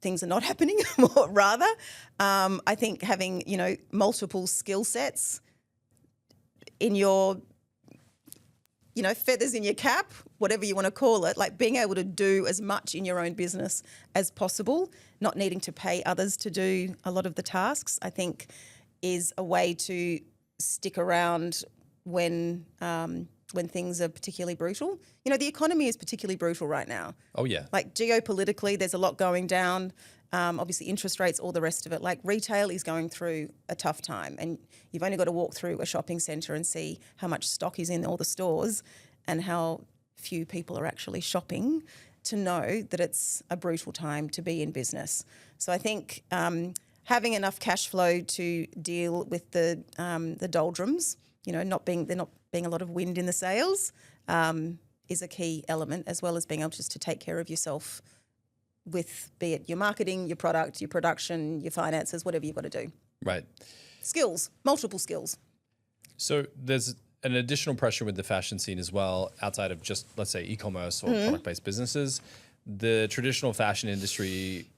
Things are not happening, more rather. I think having, multiple skill sets in your, feathers in your cap, whatever you want to call it, like being able to do as much in your own business as possible, not needing to pay others to do a lot of the tasks, I think is a way to stick around when things are particularly brutal. The economy is particularly brutal right now. Oh, yeah. Like, geopolitically, there's a lot going down. Obviously, interest rates, all the rest of it. Like, retail is going through a tough time, and you've only got to walk through a shopping centre and see how much stock is in all the stores and how few people are actually shopping to know that it's a brutal time to be in business. So I think having enough cash flow to deal with the doldrums, there not being a lot of wind in the sails, is a key element, as well as being able just to take care of yourself with, be it your marketing, your product, your production, your finances, whatever you've got to do. Right. Skills, multiple skills. So there's an additional pressure with the fashion scene as well, outside of just, let's say, e-commerce or product-based businesses. The traditional fashion industry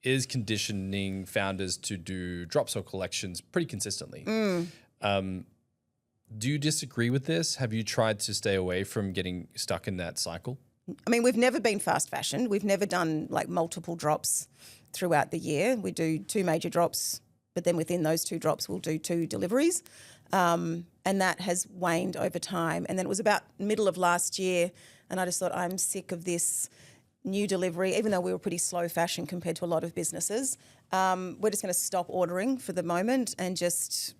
is conditioning founders to do drops or collections pretty consistently. Do you disagree with this? Have you tried to stay away from getting stuck in that cycle? I mean, we've never been fast fashion. We've never done like multiple drops throughout the year. We do 2 major drops, but then within those 2 drops, we'll do 2 deliveries. And that has waned over time. And then it was about middle of last year, and I just thought, I'm sick of this new delivery, even though we were pretty slow fashion compared to a lot of businesses. We're just going to stop ordering for the moment and just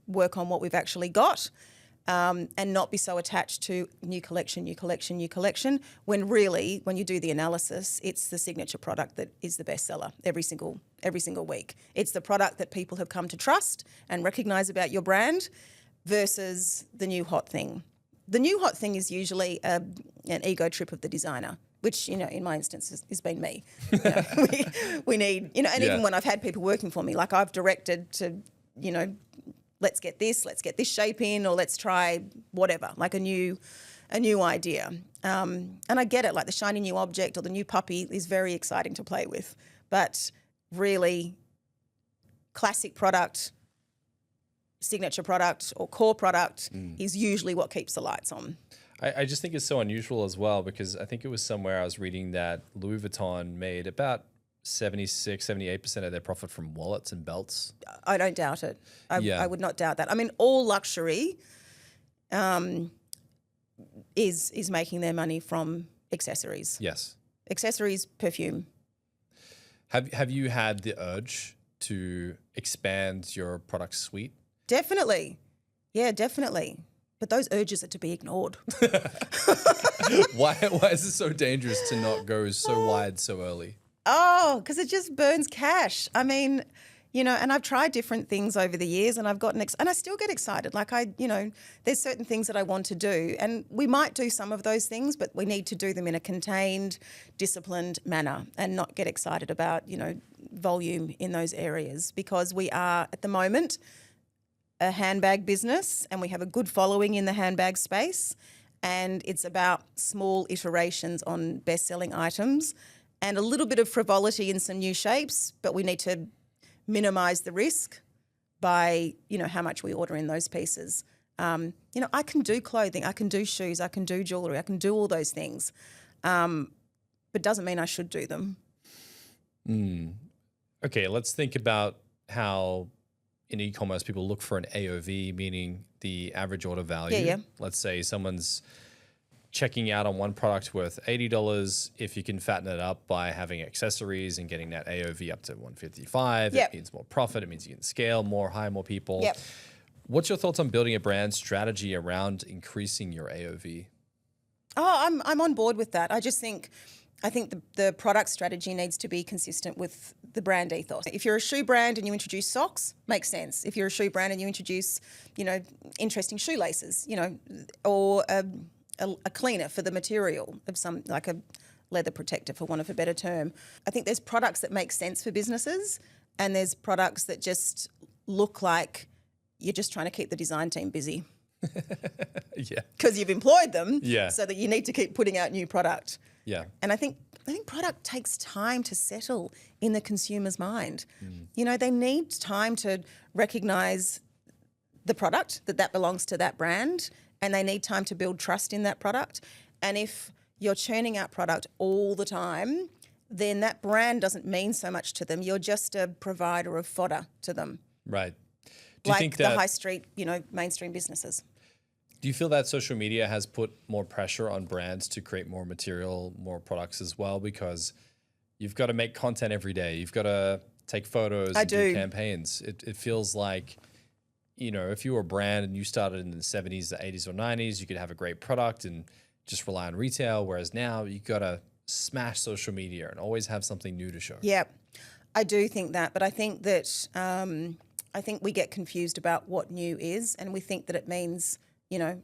work on what we've actually got, and not be so attached to new collection, when really, when you do the analysis, it's the signature product that is the bestseller every single week. It's the product that people have come to trust and recognise about your brand versus the new hot thing. The new hot thing is usually an ego trip of the designer, which, in my instance has been me. We need, and even when I've had people working for me, like I've directed to, let's get this shape in, or let's try whatever, like a new idea. And I get it, like the shiny new object or the new puppy is very exciting to play with. But really, classic product, signature product or core product is usually what keeps the lights on. I just think it's so unusual as well, because I think it was somewhere I was reading that Louis Vuitton made about 78% of their profit from wallets and belts. I don't doubt it. I would not doubt that. I mean, all luxury is making their money from accessories. Yes. Accessories, perfume. Have you had the urge to expand your product suite? Definitely. Yeah, definitely. But those urges are to be ignored. Why is it so dangerous to not go so wide so early? Oh, because it just burns cash. I mean, and I've tried different things over the years, and I've gotten and I still get excited. Like there's certain things that I want to do, and we might do some of those things, but we need to do them in a contained, disciplined manner and not get excited about, volume in those areas, because we are at the moment a handbag business and we have a good following in the handbag space, and it's about small iterations on best-selling items and a little bit of frivolity in some new shapes, but we need to minimise the risk by, how much we order in those pieces. I can do clothing, I can do shoes, I can do jewellery, I can do all those things, but doesn't mean I should do them. Okay, let's think about how in e-commerce people look for an AOV, meaning the average order value. Yeah. Let's say someone's checking out on one product worth $80. If you can fatten it up by having accessories and getting that AOV up to $155, it means more profit. It means you can scale more, hire more people. Yep. What's your thoughts on building a brand strategy around increasing your AOV? Oh, I'm on board with that. I think the product strategy needs to be consistent with the brand ethos. If you're a shoe brand and you introduce socks, makes sense. If you're a shoe brand and you introduce, interesting shoelaces, or a cleaner for the material of some, like a leather protector, for want of a better term. I think there's products that make sense for businesses, and there's products that just look like you're just trying to keep the design team busy. Yeah. Because you've employed them, yeah, so that you need to keep putting out new product. Yeah. And I think product takes time to settle in the consumer's mind. They need time to recognise the product, that belongs to that brand, and they need time to build trust in that product. And if you're churning out product all the time, then that brand doesn't mean so much to them. You're just a provider of fodder to them. Right. Do you think that the high street, mainstream businesses? Do you feel that social media has put more pressure on brands to create more material, more products as well? Because you've got to make content every day. You've got to take photos and do campaigns. It feels like, if you were a brand and you started in the 70s, the 80s or 90s, you could have a great product and just rely on retail. Whereas now you've got to smash social media and always have something new to show. Yeah, I do think that. But I think that we get confused about what new is, and we think that it means, a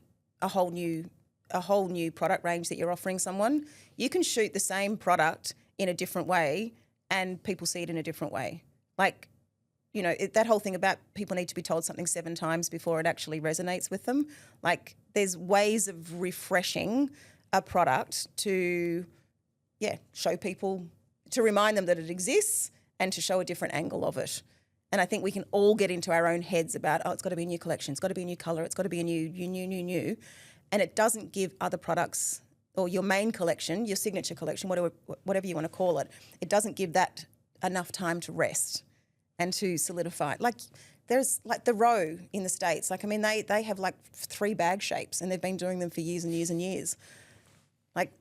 whole new product range that you're offering someone. You can shoot the same product in a different way and people see it in a different way. Like, that whole thing about people need to be told something 7 times before it actually resonates with them. Like there's ways of refreshing a product to, show people, to remind them that it exists and to show a different angle of it. And I think we can all get into our own heads about, it's got to be a new collection, it's got to be a new colour, it's got to be a new. And it doesn't give other products or your main collection, your signature collection, whatever you want to call it, it doesn't give that enough time to rest and to solidify. Like there's like the Row in the States. Like, I mean, they have like 3 bag shapes and they've been doing them for years and years and years. Like,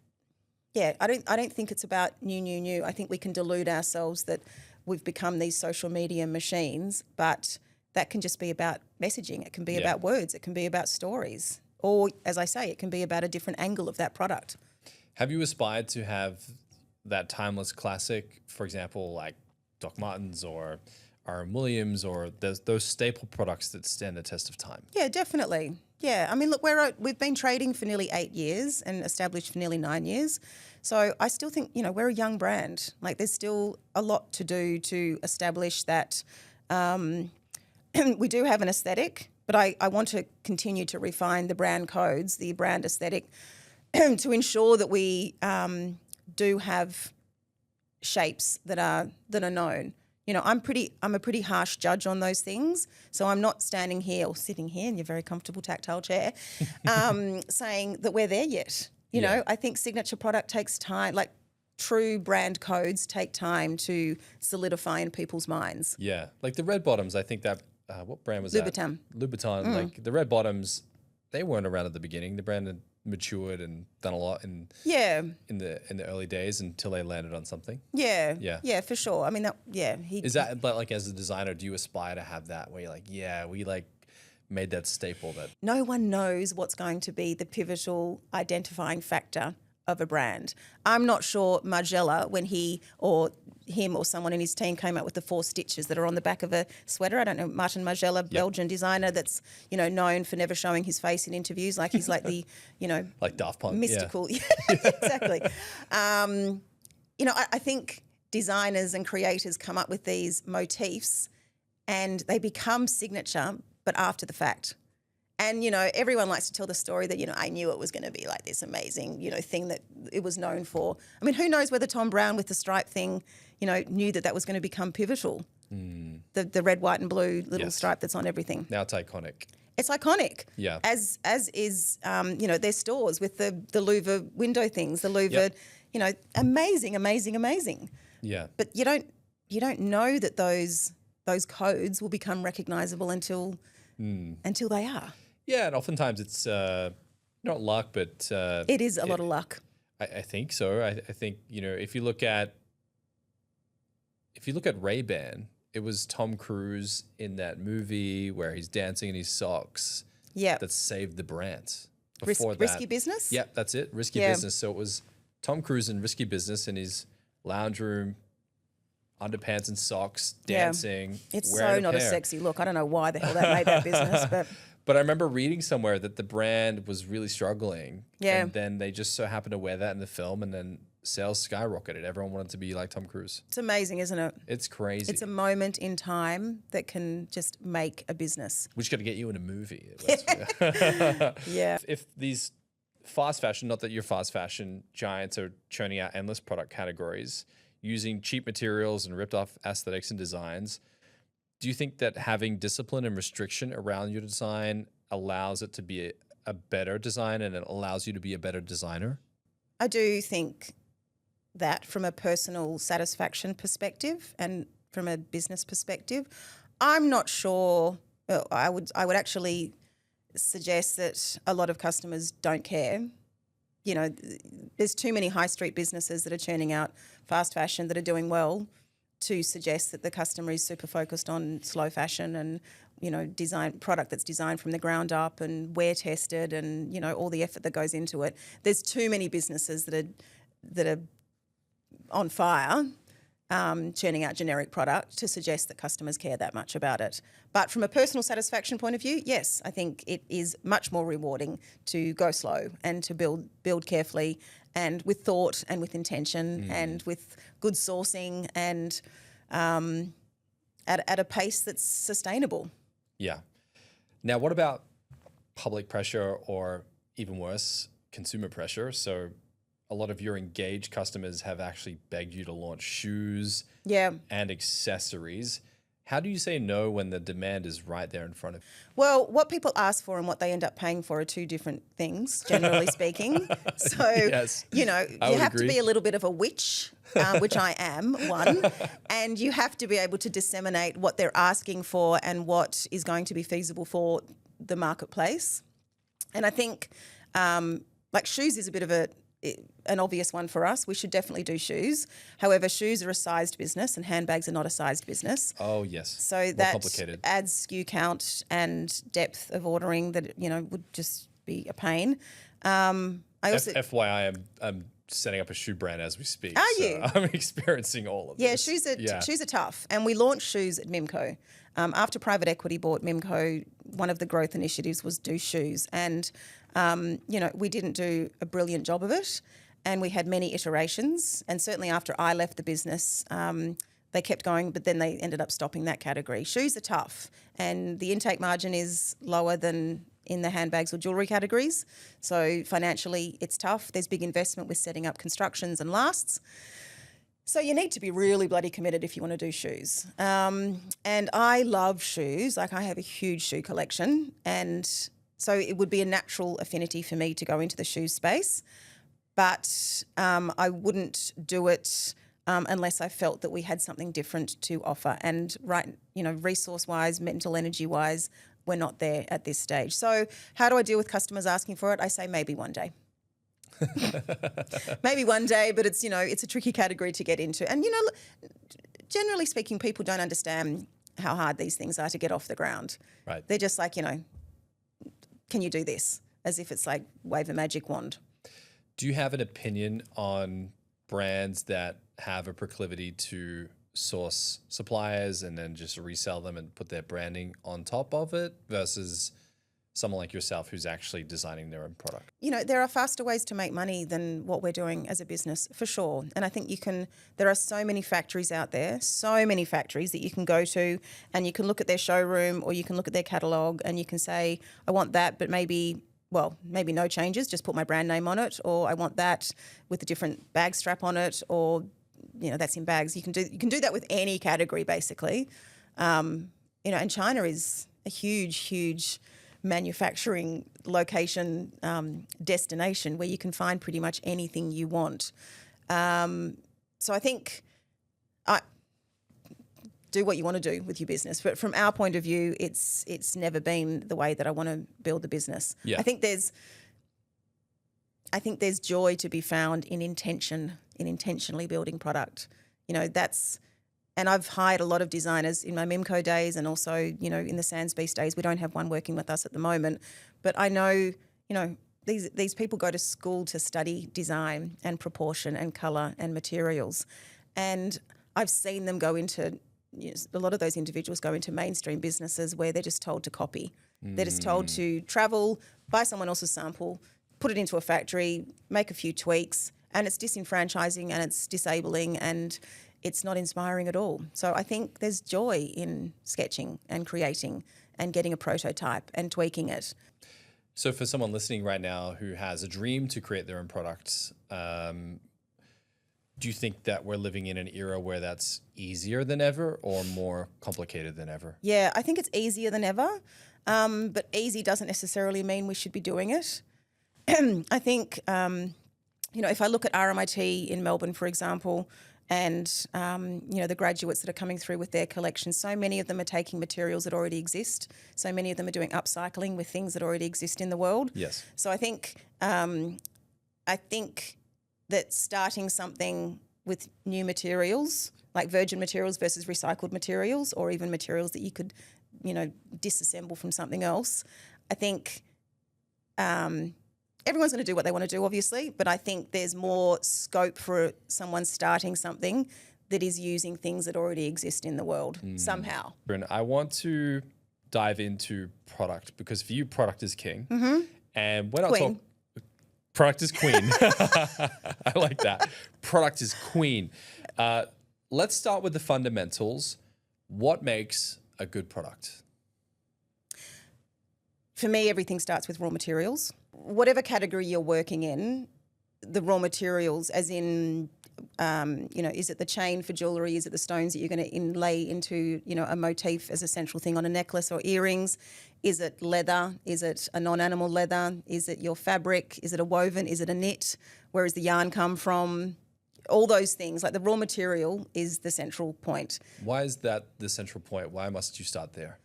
I don't think it's about new. I think we can delude ourselves that we've become these social media machines, but that can just be about messaging. It can be about words. It can be about stories. Or, as I say, it can be about a different angle of that product. Have you aspired to have that timeless classic, for example, like Doc Martens or R.M. Williams or those staple products that stand the test of time? Yeah, definitely. Yeah, I mean, look, we've been trading for nearly 8 years and established for nearly 9 years. So I still think, we're a young brand. Like there's still a lot to do to establish that we do have an aesthetic, but I want to continue to refine the brand codes, the brand aesthetic, to ensure that we do have shapes that are known. I'm a pretty harsh judge on those things. So I'm not standing here or sitting here in your very comfortable tactile chair saying that we're there yet. I think signature product takes time. Like true brand codes take time to solidify in people's minds. Yeah. Like the red bottoms, I think that, what brand was that? Louboutin. Like the red bottoms, they weren't around at the beginning. The brand had matured and done a lot in the early days until they landed on something. Yeah, for sure. I mean Is that, but like as a designer, do you aspire to have that where you're like, we like made that staple that no one knows what's going to be the pivotal identifying factor of a brand. I'm not sure Margiela, when he or him or someone in his team came up with the 4 stitches that are on the back of a sweater. I don't know, Martin Margiela, Belgian designer that's, known for never showing his face in interviews. Like he's like the, like Daft Punk, mystical. Yeah. Exactly. I think designers and creators come up with these motifs and they become signature, but after the fact. And, everyone likes to tell the story that, I knew it was going to be like this amazing, thing that it was known for. I mean, who knows whether Tom Brown with the stripe thing, knew that was going to become pivotal. The red, white and blue little stripe that's on everything. Now it's iconic. It's iconic. Yeah. As is, their stores with the louver window things, the louver, amazing. Yeah. But you don't know that those codes will become recognisable until they are. Yeah, and oftentimes it's not luck, but it is a lot of luck. I think so. I think if you look at Ray-Ban, it was Tom Cruise in that movie where he's dancing in his socks. Yeah, that saved the brand. Risky Business. Yeah, that's it. Risky Business. So it was Tom Cruise in Risky Business in his lounge room, underpants and socks, dancing. It's so not a sexy look. I don't know why the hell that made that business, but. But I remember reading somewhere that the brand was really struggling. Yeah. And then they just so happened to wear that in the film and then sales skyrocketed. Everyone wanted to be like Tom Cruise. It's amazing, isn't it? It's crazy. It's a moment in time that can just make a business. We just got to get you in a movie. Yeah. If these fast fashion, not that you're fast fashion giants are churning out endless product categories using cheap materials and ripped off aesthetics and designs, do you think that having discipline and restriction around your design allows it to be a better design and it allows you to be a better designer? I do think that from a personal satisfaction perspective and from a business perspective. I'm not sure. Well, I would actually suggest that a lot of customers don't care. There's too many high street businesses that are churning out fast fashion that are doing well to suggest that the customer is super focused on slow fashion and, design product that's designed from the ground up and wear tested and, all the effort that goes into it. There's too many businesses that are on fire churning out generic product to suggest that customers care that much about it. But from a personal satisfaction point of view, yes, I think it is much more rewarding to go slow and to build carefully and with thought and with intention and with good sourcing and at a pace that's sustainable. Yeah. Now, what about public pressure or even worse, consumer pressure? So a lot of your engaged customers have actually begged you to launch shoes and accessories. How do you say no when the demand is right there in front of you? Well, what people ask for and what they end up paying for are two different things, generally speaking. So, Yes, you have to be a little bit of a witch, which I am, one, and you have to be able to disseminate what they're asking for and what is going to be feasible for the marketplace. And I think like shoes is a bit of an obvious one for us. We should definitely do shoes. However, shoes are a sized business and handbags are not a sized business. Oh, yes. So more that complicated. adds SKU count and depth of ordering that, would just be a pain. I also FYI, I'm setting up a shoe brand as we speak. Are you? I'm experiencing all of this. Shoes are tough. And we launched shoes at Mimco. After private equity bought Mimco, one of the growth initiatives was do shoes. And, we didn't do a brilliant job of it. And we had many iterations. And certainly after I left the business, they kept going, but then they ended up stopping that category. Shoes are tough. And the intake margin is lower than in the handbags or jewellery categories. So financially, it's tough. There's big investment with setting up constructions and lasts. So you need to be really bloody committed if you want to do shoes. And I love shoes. Like, I have a huge shoe collection. And so it would be a natural affinity for me to go into the shoes space. But I wouldn't do it unless I felt that we had something different to offer. And resource-wise, mental energy-wise, we're not there at this stage. So how do I deal with customers asking for it? I say maybe one day. Maybe one day, but it's a tricky category to get into. And, generally speaking, people don't understand how hard these things are to get off the ground. Right. They're just like, can you do this? As if it's like wave a magic wand. Do you have an opinion on brands that have a proclivity to source suppliers and then just resell them and put their branding on top of it versus someone like yourself who's actually designing their own product? There are faster ways to make money than what we're doing as a business, for sure. And I think there are so many factories out there, so many factories that you can go to and you can look at their showroom or you can look at their catalogue and you can say, I want that, but maybe no changes, just put my brand name on it, or I want that with a different bag strap on it, or that's in bags. You can do that with any category basically. And China is a huge manufacturing location, destination where you can find pretty much anything you want. So I think do what you want to do with your business. But from our point of view, it's never been the way that I want to build the business. Yeah. I think there's joy to be found in intentionally building product. And I've hired a lot of designers in my Mimco days and also, in the Sands Beast days. We don't have one working with us at the moment. But I know, these people go to school to study design and proportion and colour and materials. And I've seen them go into, a lot of those individuals go into mainstream businesses where they're just told to copy. They're just told to travel, buy someone else's sample, put it into a factory, make a few tweaks, and it's disenfranchising and it's disabling and it's not inspiring at all. So I think there's joy in sketching and creating and getting a prototype and tweaking it. So for someone listening right now who has a dream to create their own products, do you think that we're living in an era where that's easier than ever or more complicated than ever? Yeah, I think it's easier than ever, but easy doesn't necessarily mean we should be doing it. I think, if I look at RMIT in Melbourne, for example, and, the graduates that are coming through with their collections, so many of them are taking materials that already exist. So many of them are doing upcycling with things that already exist in the world. Yes. So I think that starting something with new materials, like virgin materials versus recycled materials, or even materials that you could, disassemble from something else, I think everyone's going to do what they want to do, obviously, but I think there's more scope for someone starting something that is using things that already exist in the world somehow. Bryn, I want to dive into product because for you, product is king. Mm-hmm. And we're not Queen. talking... Product is queen. I like that. Product is queen. Let's start with the fundamentals. What makes a good product? For me, everything starts with raw materials. Whatever category you're working in, the raw materials, as in, is it the chain for jewellery? Is it the stones that you're going to inlay into, a motif as a central thing on a necklace or earrings? Is it leather? Is it a non-animal leather? Is it your fabric? Is it a woven? Is it a knit? Where does the yarn come from? All those things, like the raw material is the central point. Why is that the central point? Why must you start there?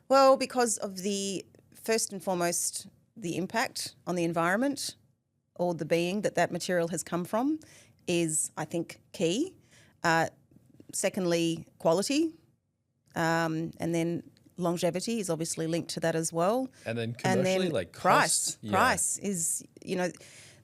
Well, because of first and foremost, the impact on the environment or the being that material has come from is, I think, key. Secondly, quality. And then longevity is obviously linked to that as well. And then commercially, like price. cost? Price is,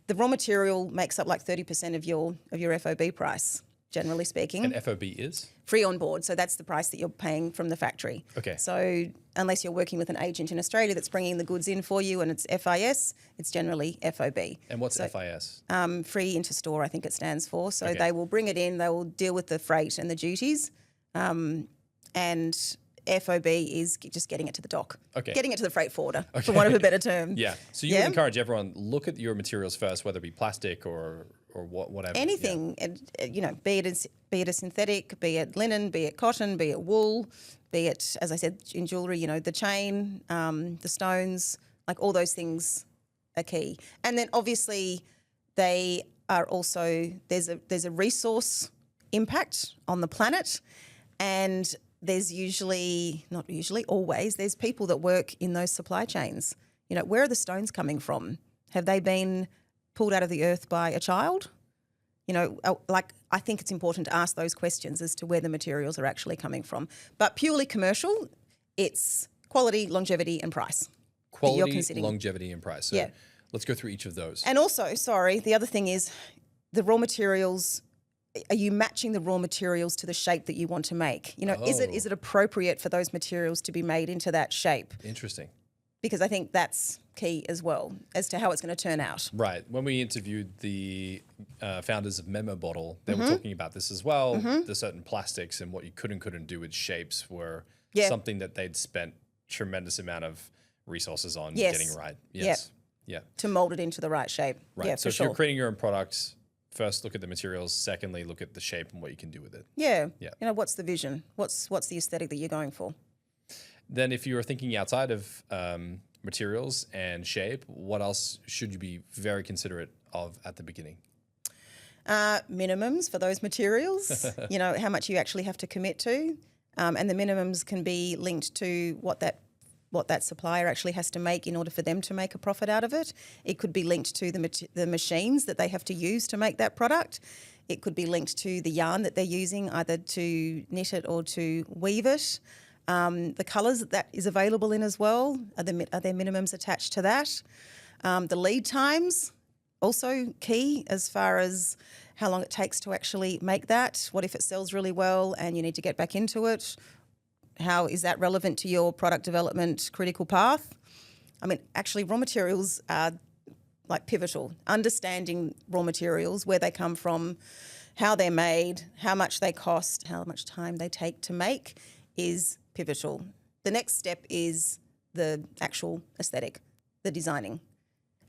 the raw material makes up like 30% of your FOB price, generally speaking. And FOB is? Free on board. So that's the price that you're paying from the factory. Okay. So unless you're working with an agent in Australia that's bringing the goods in for you and it's FIS, it's generally FOB. And what's FIS? Free into-store, I think it stands for. So Okay. they will bring it in, they will deal with the freight and the duties. And FOB is just getting it to the dock. Okay. Getting it to the freight forwarder, for want of a better term. Yeah. So you would encourage everyone, look at your materials first, whether it be plastic or whatever. Anything, be it a synthetic, be it linen, be it cotton, be it wool, be it, as I said, in jewellery, the chain, the stones, like all those things are key. And then obviously they are also, there's a resource impact on the planet, and there's always, there's people that work in those supply chains. Where are the stones coming from? Have they been pulled out of the earth by a child? I think it's important to ask those questions as to where the materials are actually coming from. But purely commercial, it's quality, longevity, and price. Quality, longevity, and price. So yeah. Let's go through each of those. And also, the other thing is the raw materials. Are you matching the raw materials to the shape that you want to make? Is it appropriate for those materials to be made into that shape? Interesting. Because I think that's key as well as to how it's going to turn out. Right. When we interviewed the founders of Memo Bottle, they were talking about this as well. The certain plastics and what you could and couldn't do with shapes were something that they'd spent tremendous amount of resources on getting right. Yes. Yeah. To mold it into the right shape. Right. Yeah, so if sure. you're creating your own product, first look at the materials. Secondly, look at the shape and what you can do with it. Yeah. Yeah. What's the vision? What's the aesthetic that you're going for? Then if you're thinking outside of materials and shape, what else should you be very considerate of at the beginning? Minimums for those materials, how much you actually have to commit to. And the minimums can be linked to what that supplier actually has to make in order for them to make a profit out of it. It could be linked to the machines that they have to use to make that product. It could be linked to the yarn that they're using, either to knit it or to weave it. The colours that is available in as well, are there minimums attached to that? The lead times, also key as far as how long it takes to actually make that. What if it sells really well and you need to get back into it? How is that relevant to your product development critical path? I mean, actually, raw materials are like pivotal. Understanding raw materials, where they come from, how they're made, how much they cost, how much time they take to make is pivotal. The next step is the actual aesthetic, the designing.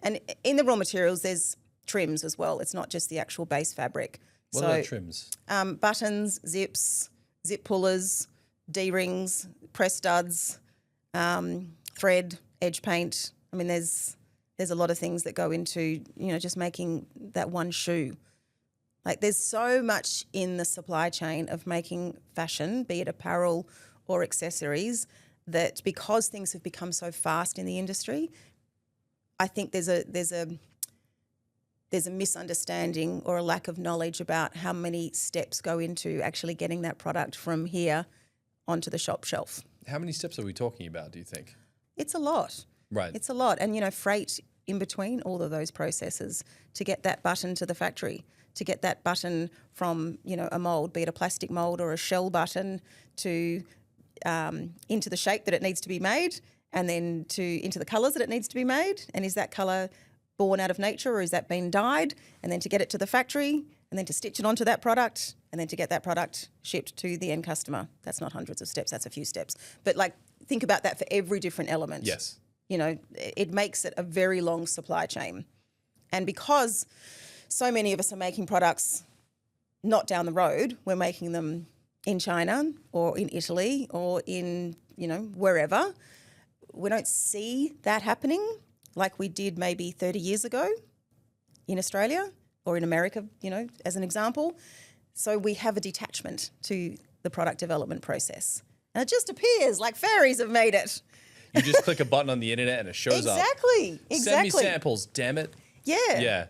And in the raw materials, there's trims as well. It's not just the actual base fabric. What are the trims? Buttons, zips, zip pullers, D-rings, press studs, thread, edge paint. I mean, there's a lot of things that go into, just making that one shoe. Like, there's so much in the supply chain of making fashion, be it apparel or accessories, that because things have become so fast in the industry, I think there's a misunderstanding or a lack of knowledge about how many steps go into actually getting that product from here onto the shop shelf. How many steps are we talking about, do you think? It's a lot. Right. It's a lot. And, freight in between all of those processes to get that button to the factory, to get that button from, a mould, be it a plastic mould or a shell button, to into the shape that it needs to be made, and then into the colours that it needs to be made. And is that colour born out of nature, or is that been dyed? And then to get it to the factory, and and then to stitch it onto that product, and then to get that product shipped to the end customer. That's not hundreds of steps, that's a few steps. But like, think about that for every different element. Yes. You know, it makes it a very long supply chain. And because so many of us are making products not down the road, we're making them in China or in Italy or in, you know, wherever. We don't see that happening like we did maybe 30 years ago in Australia or in America, you know, as an example. So we have a detachment to the product development process. And it just appears like fairies have made it. You just click a button on the internet and it shows up. Exactly. Send me samples, damn it. Yeah. Yeah.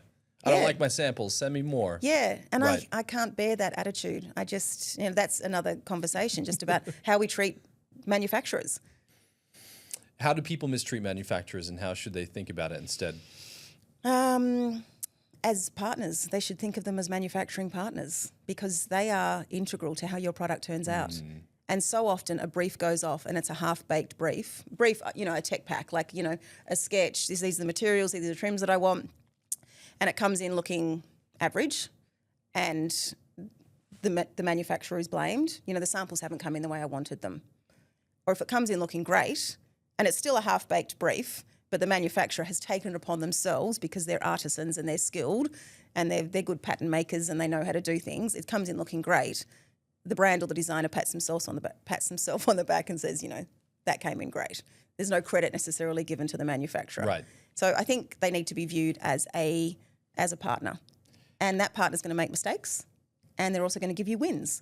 I don't like my samples. Send me more. Yeah. And Right. I can't bear that attitude. I just, you know, that's another conversation just about how we treat manufacturers. How do people mistreat manufacturers, and how should they think about it instead? As partners, they should think of them as manufacturing partners because they are integral to how your product turns out. And so often a brief goes off and it's a half-baked brief, you know, a tech pack, like, you know, a sketch. These are the materials, these are the trims that I want. And it comes in looking average and the manufacturer is blamed. You know, the samples haven't come in the way I wanted them. Or if it comes in looking great and it's still a half-baked brief, but the manufacturer has taken it upon themselves because they're artisans and they're skilled and they're good pattern makers and they know how to do things. It comes in looking great. The brand or the designer pats himself on the back and says, you know, that came in great. There's no credit necessarily given to the manufacturer. Right. So I think they need to be viewed as a partner. And that partner's going to make mistakes and they're also going to give you wins.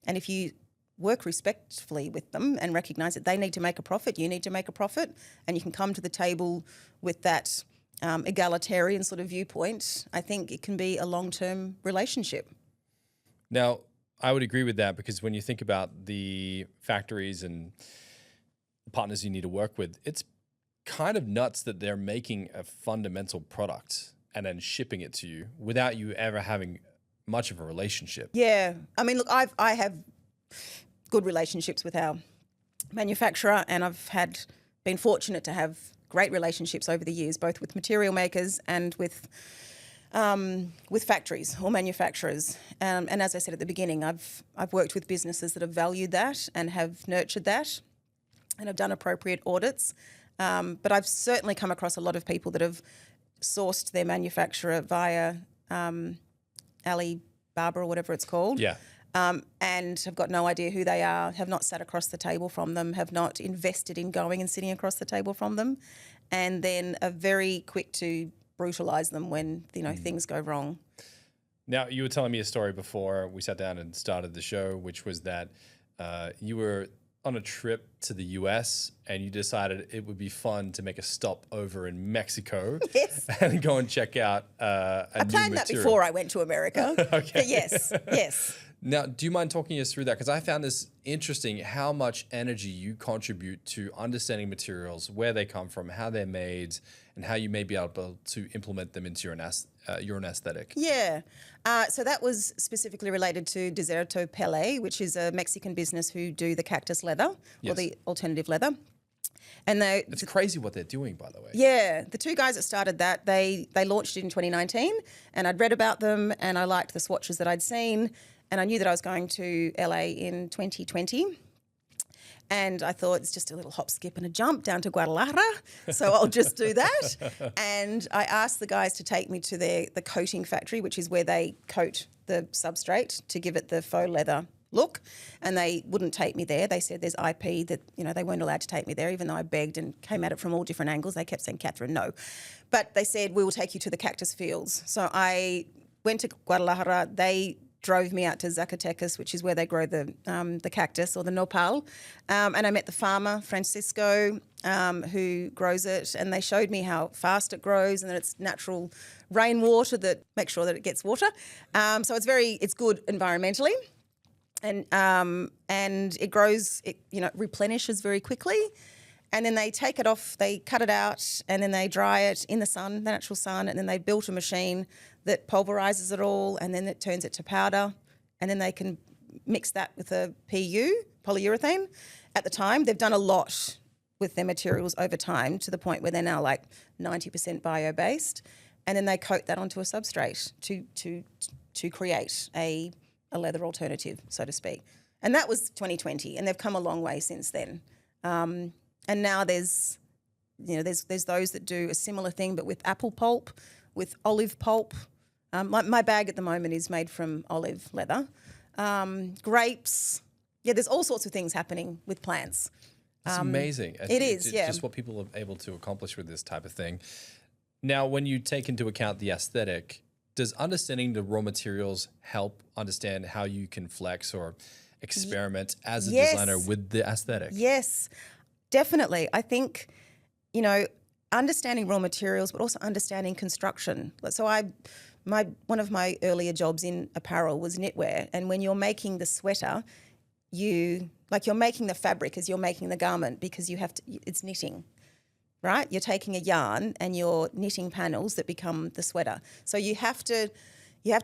And if you work respectfully with them and recognise that they need to make a profit, you need to make a profit, and you can come to the table with that egalitarian sort of viewpoint, I think it can be a long-term relationship. Now, I would agree with that, because when you think about the factories and the partners you need to work with, it's kind of nuts that they're making a fundamental product and then shipping it to you without you ever having much of a relationship. Yeah. I mean, look, I have good relationships with our manufacturer, and I've been fortunate to have great relationships over the years, both with material makers and with factories or manufacturers. And as I said at the beginning, I've worked with businesses that have valued that and have nurtured that and have done appropriate audits. But I've certainly come across a lot of people that have sourced their manufacturer via Alibaba or whatever it's called. Yeah. And have got no idea who they are, have not sat across the table from them, have not invested in going and sitting across the table from them, and then are very quick to brutalise them when, you know, things go wrong. Now, you were telling me a story before we sat down and started the show, which was that you were on a trip to the US and you decided it would be fun to make a stop over in Mexico. Yes. And go and check out a new material. I planned that before I went to America. Okay. But yes. Now, do you mind talking us through that? Because I found this interesting, how much energy you contribute to understanding materials, where they come from, how they're made, and how you may be able to implement them into your own aesthetic. Yeah. So that was specifically related to Deserto Pele, which is a Mexican business who do the Cactus leather, or the alternative leather. And it's crazy what they're doing, by the way. Yeah, the two guys that started that, they launched it in 2019, and I'd read about them and I liked the swatches that I'd seen, and I knew that I was going to LA in 2020. And I thought it's just a little hop, skip and a jump down to Guadalajara, so I'll just do that. And I asked the guys to take me to the coating factory, which is where they coat the substrate to give it the faux leather look. And they wouldn't take me there. They said there's IP that, you know, they weren't allowed to take me there, even though I begged and came at it from all different angles. They kept saying, Cathryn, no. But they said, we will take you to the Cactus fields. So I went to Guadalajara. They drove me out to Zacatecas, which is where they grow the cactus or the nopal. And I met the farmer, Francisco, who grows it. And they showed me how fast it grows and that it's natural rainwater that makes sure that it gets water. So it's good environmentally. And it grows, replenishes very quickly. And then they take it off, they cut it out, and then they dry it in the sun, the natural sun, and then they built a machine that pulverizes it all, and then it turns it to powder, and then they can mix that with a PU, polyurethane. At the time, they've done a lot with their materials over time to the point where they're now like 90% bio-based. and then they coat that onto a substrate to create a leather alternative, so to speak. And that was 2020, and they've come a long way since then. And now there's those that do a similar thing, but with apple pulp, with olive pulp. My bag at the moment is made from olive leather. Grapes. Yeah, there's all sorts of things happening with plants. It's amazing. It is, yeah. Just what people are able to accomplish with this type of thing. Now, when you take into account the aesthetic, does understanding the raw materials help understand how you can flex or experiment as a designer with the aesthetic? Yes, definitely. I think, understanding raw materials, but also understanding construction. So one of my earlier jobs in apparel was knitwear, and when you're making the sweater, you're making the fabric as you're making the garment, because it's knitting, right? You're taking a yarn and you're knitting panels that become the sweater. So you have to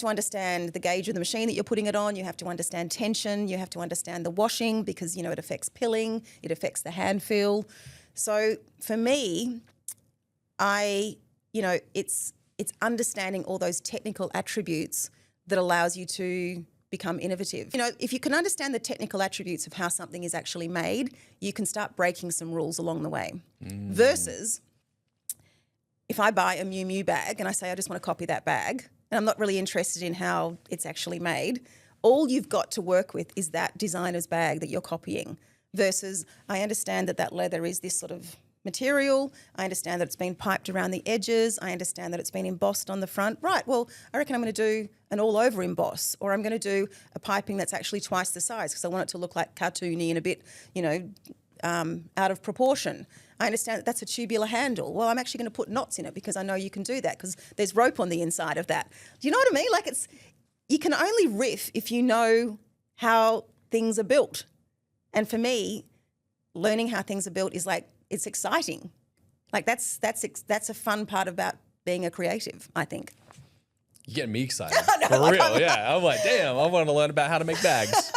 understand the gauge of the machine that you're putting it on. You have to understand tension. You have to understand the washing, because, it affects pilling. It affects the hand feel. So for me, it's understanding all those technical attributes that allows you to become innovative. If you can understand the technical attributes of how something is actually made, you can start breaking some rules along the way. Versus if I buy a Miu Miu bag and I say, I just want to copy that bag, and I'm not really interested in how it's actually made, all you've got to work with is that designer's bag that you're copying. Versus I understand that leather is this sort of material. I understand that it's been piped around the edges. I understand that it's been embossed on the front. Right, well, I reckon I'm going to do an all-over emboss, or I'm going to do a piping that's actually twice the size because I want it to look like cartoony and a bit, out of proportion. I understand that that's a tubular handle. Well, I'm actually going to put knots in it because I know you can do that because there's rope on the inside of that. Do you know what I mean? You can only riff if you know how things are built. And for me, learning how things are built is it's exciting. That's a fun part about being a creative, I think. You're getting me excited. For real, yeah. I'm like, damn, I want to learn about how to make bags.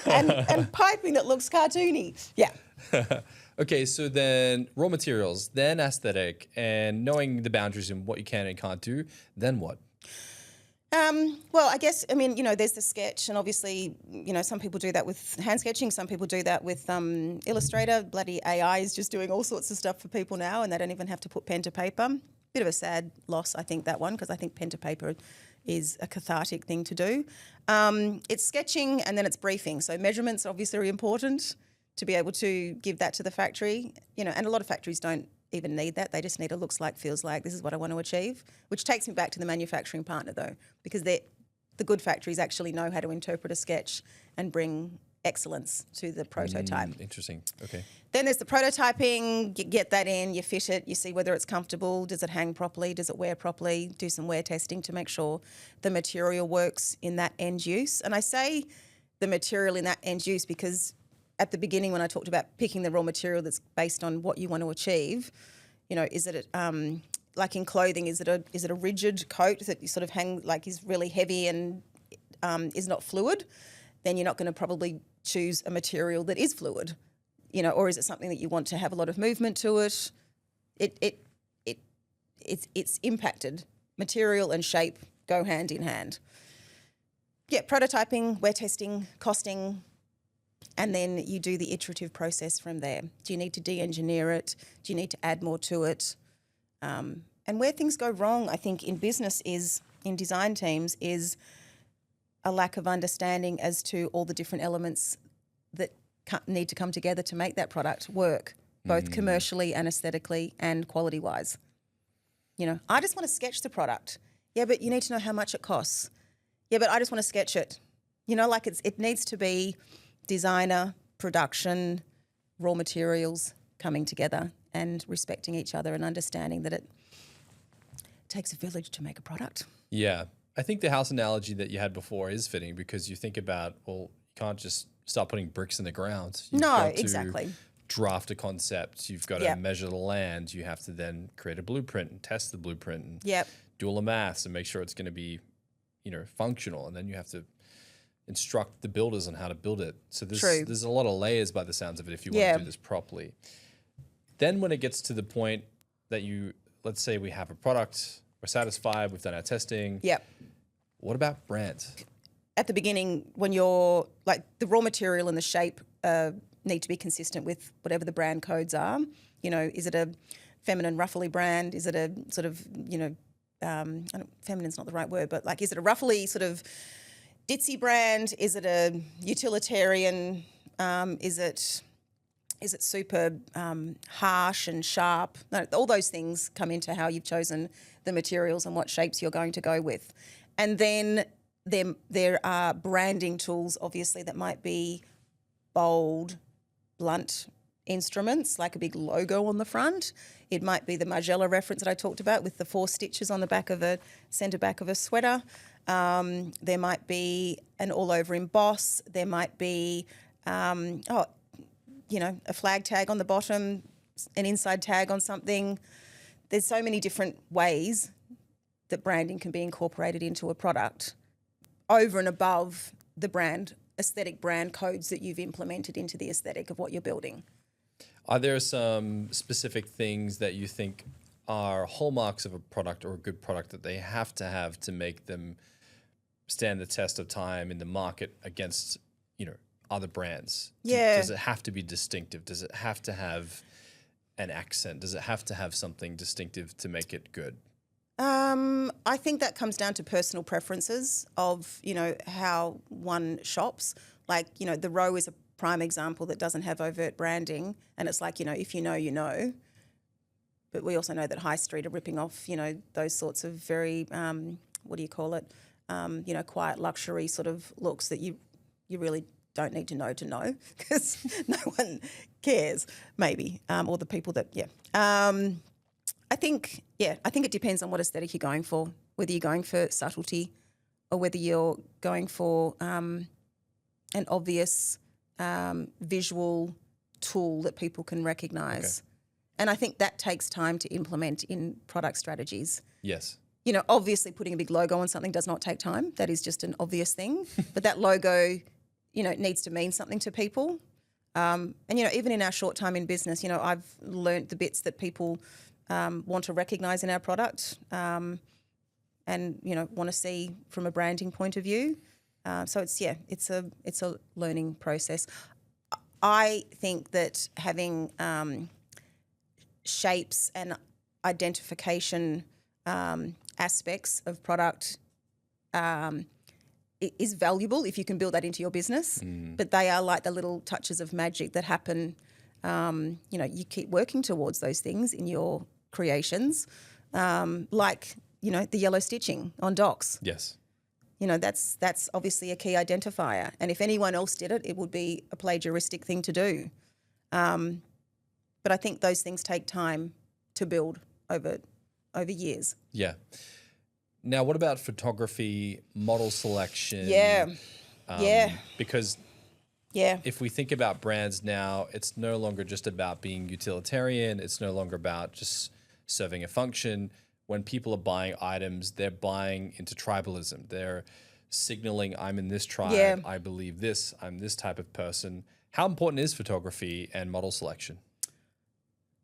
and piping that looks cartoony. Yeah. Okay, so then raw materials, then aesthetic, and knowing the boundaries and what you can and can't do, then what? Well, I guess, there's the sketch, and obviously, some people do that with hand sketching, some people do that with Illustrator. Bloody AI is just doing all sorts of stuff for people now, and they don't even have to put pen to paper. Bit of a sad loss, I think, that one, because I think pen to paper is a cathartic thing to do. It's sketching, and then it's briefing. So measurements obviously are important to be able to give that to the factory, and a lot of factories don't even need that. They just need a looks like, feels like, this is what I want to achieve, which takes me back to the manufacturing partner though, because the good factories actually know how to interpret a sketch and bring excellence to the prototype. Interesting. Okay. Then there's the prototyping. You get that in, you fit it, you see whether it's comfortable, does it hang properly, does it wear properly, do some wear testing to make sure the material works in that end use. And I say the material in that end use because at the beginning when I talked about picking the raw material that's based on what you want to achieve, is it like in clothing, is it a rigid coat that you sort of hang is really heavy and is not fluid? Then you're not going to probably choose a material that is fluid, or is it something that you want to have a lot of movement to it? It's impacted. Material and shape go hand in hand. Yeah, prototyping, wear testing, costing. And then you do the iterative process from there. Do you need to de-engineer it? Do you need to add more to it? And where things go wrong, I think, in business in design teams is a lack of understanding as to all the different elements that need to come together to make that product work, both commercially and aesthetically and quality-wise. I just want to sketch the product. Yeah, but you need to know how much it costs. Yeah, but I just want to sketch it. It needs to be designer, production, raw materials coming together and respecting each other and understanding that it takes a village to make a product. Yeah. I think the house analogy that you had before is fitting because you think about, you can't just start putting bricks in the ground. You've got to exactly. draft a concept. You've got to measure the land. You have to then create a blueprint and test the blueprint and do all the maths and make sure it's going to be, functional. And then you have to instruct the builders on how to build it. So there's a lot of layers by the sounds of it if you want to do this properly. Then when it gets to the point that let's say we have a product, we're satisfied, we've done our testing. Yep. What about brands? At the beginning, when you're like the raw material and the shape need to be consistent with whatever the brand codes are. You know, is it a feminine ruffly brand? Is it a sort of, feminine's not the right word, but like, is it a ruffly sort of ditzy brand? Is it a utilitarian? Is it super harsh and sharp? No, all those things come into how you've chosen the materials and what shapes you're going to go with. And then there are branding tools, obviously, that might be bold, blunt instruments, like a big logo on the front. It might be the Margiela reference that I talked about with the 4 stitches on the back of centre back of a sweater. There might be an all-over emboss. There might be, a flag tag on the bottom, an inside tag on something. There's so many different ways that branding can be incorporated into a product over and above the aesthetic brand codes that you've implemented into the aesthetic of what you're building. Are there some specific things that you think are hallmarks of a product or a good product that they have to make them stand the test of time in the market against, other brands? Yeah. Does it have to be distinctive? Does it have to have an accent? Does it have to have something distinctive to make it good? I think that comes down to personal preferences of, how one shops. Like, the Row is a prime example that doesn't have overt branding. And it's like, if you know, you know. But we also know that High Street are ripping off, those sorts of very, quiet luxury sort of looks that you really don't need to know because no one cares, maybe, or the people that, I think it depends on what aesthetic you're going for, whether you're going for subtlety or whether you're going for an obvious visual tool that people can recognise. Okay. And I think that takes time to implement in product strategies. Yes. Obviously putting a big logo on something does not take time. That is just an obvious thing. But that logo, needs to mean something to people. And, even in our short time in business, I've learnt the bits that people want to recognise in our product and, want to see from a branding point of view. So it's a learning process. I think that having shapes and identification aspects of product is valuable if you can build that into your business. But they are like the little touches of magic that happen. You keep working towards those things in your creations, like, the yellow stitching on docks. Yes. That's obviously a key identifier. And if anyone else did it, it would be a plagiaristic thing to do. But I think those things take time to build over years. Yeah. Now, what about photography, model selection? Yeah. Because if we think about brands now, it's no longer just about being utilitarian. It's no longer about just serving a function. When people are buying items, they're buying into tribalism. They're signaling, I'm in this tribe, I believe this, I'm this type of person. How important is photography and model selection?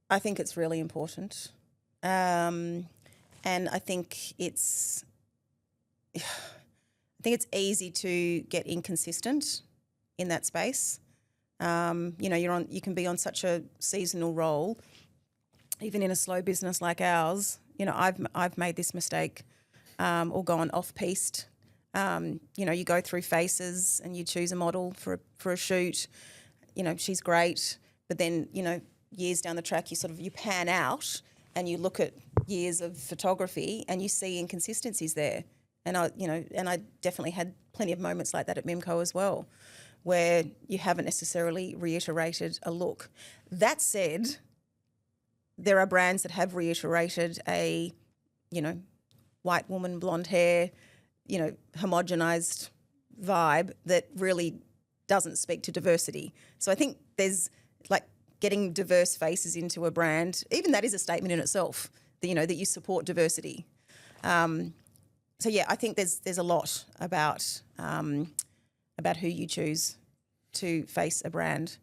I think it's really important. And I think it's easy to get inconsistent in that space. You can be on such a seasonal role, even in a slow business like ours. I've made this mistake or gone off-piste. You go through phases and you choose a model for a shoot. She's great, but then, years down the track, you pan out and you look at years of photography and you see inconsistencies there. And I definitely had plenty of moments like that at Mimco as well, where you haven't necessarily reiterated a look. That said, there are brands that have reiterated a, white woman, blonde hair, homogenized vibe that really doesn't speak to diversity. So I think there's getting diverse faces into a brand, even that is a statement in itself, that you support diversity. I think there's a lot about who you choose to face a brand.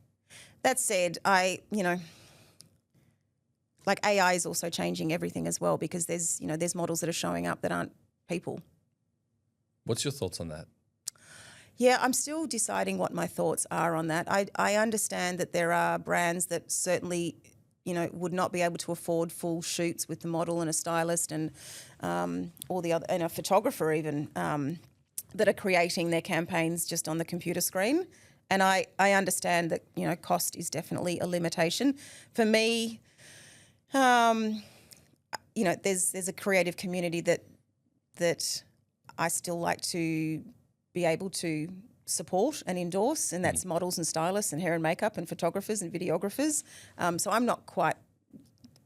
That said, I like AI is also changing everything as well, because there's models that are showing up that aren't people. What's your thoughts on that? Yeah, I'm still deciding what my thoughts are on that. I understand that there are brands that certainly, would not be able to afford full shoots with the model and a stylist and all the other, and a photographer even, that are creating their campaigns just on the computer screen. And I understand that, cost is definitely a limitation. For me, there's a creative community that I still like to be able to support and endorse, and that's models and stylists and hair and makeup and photographers and videographers. So I'm not quite,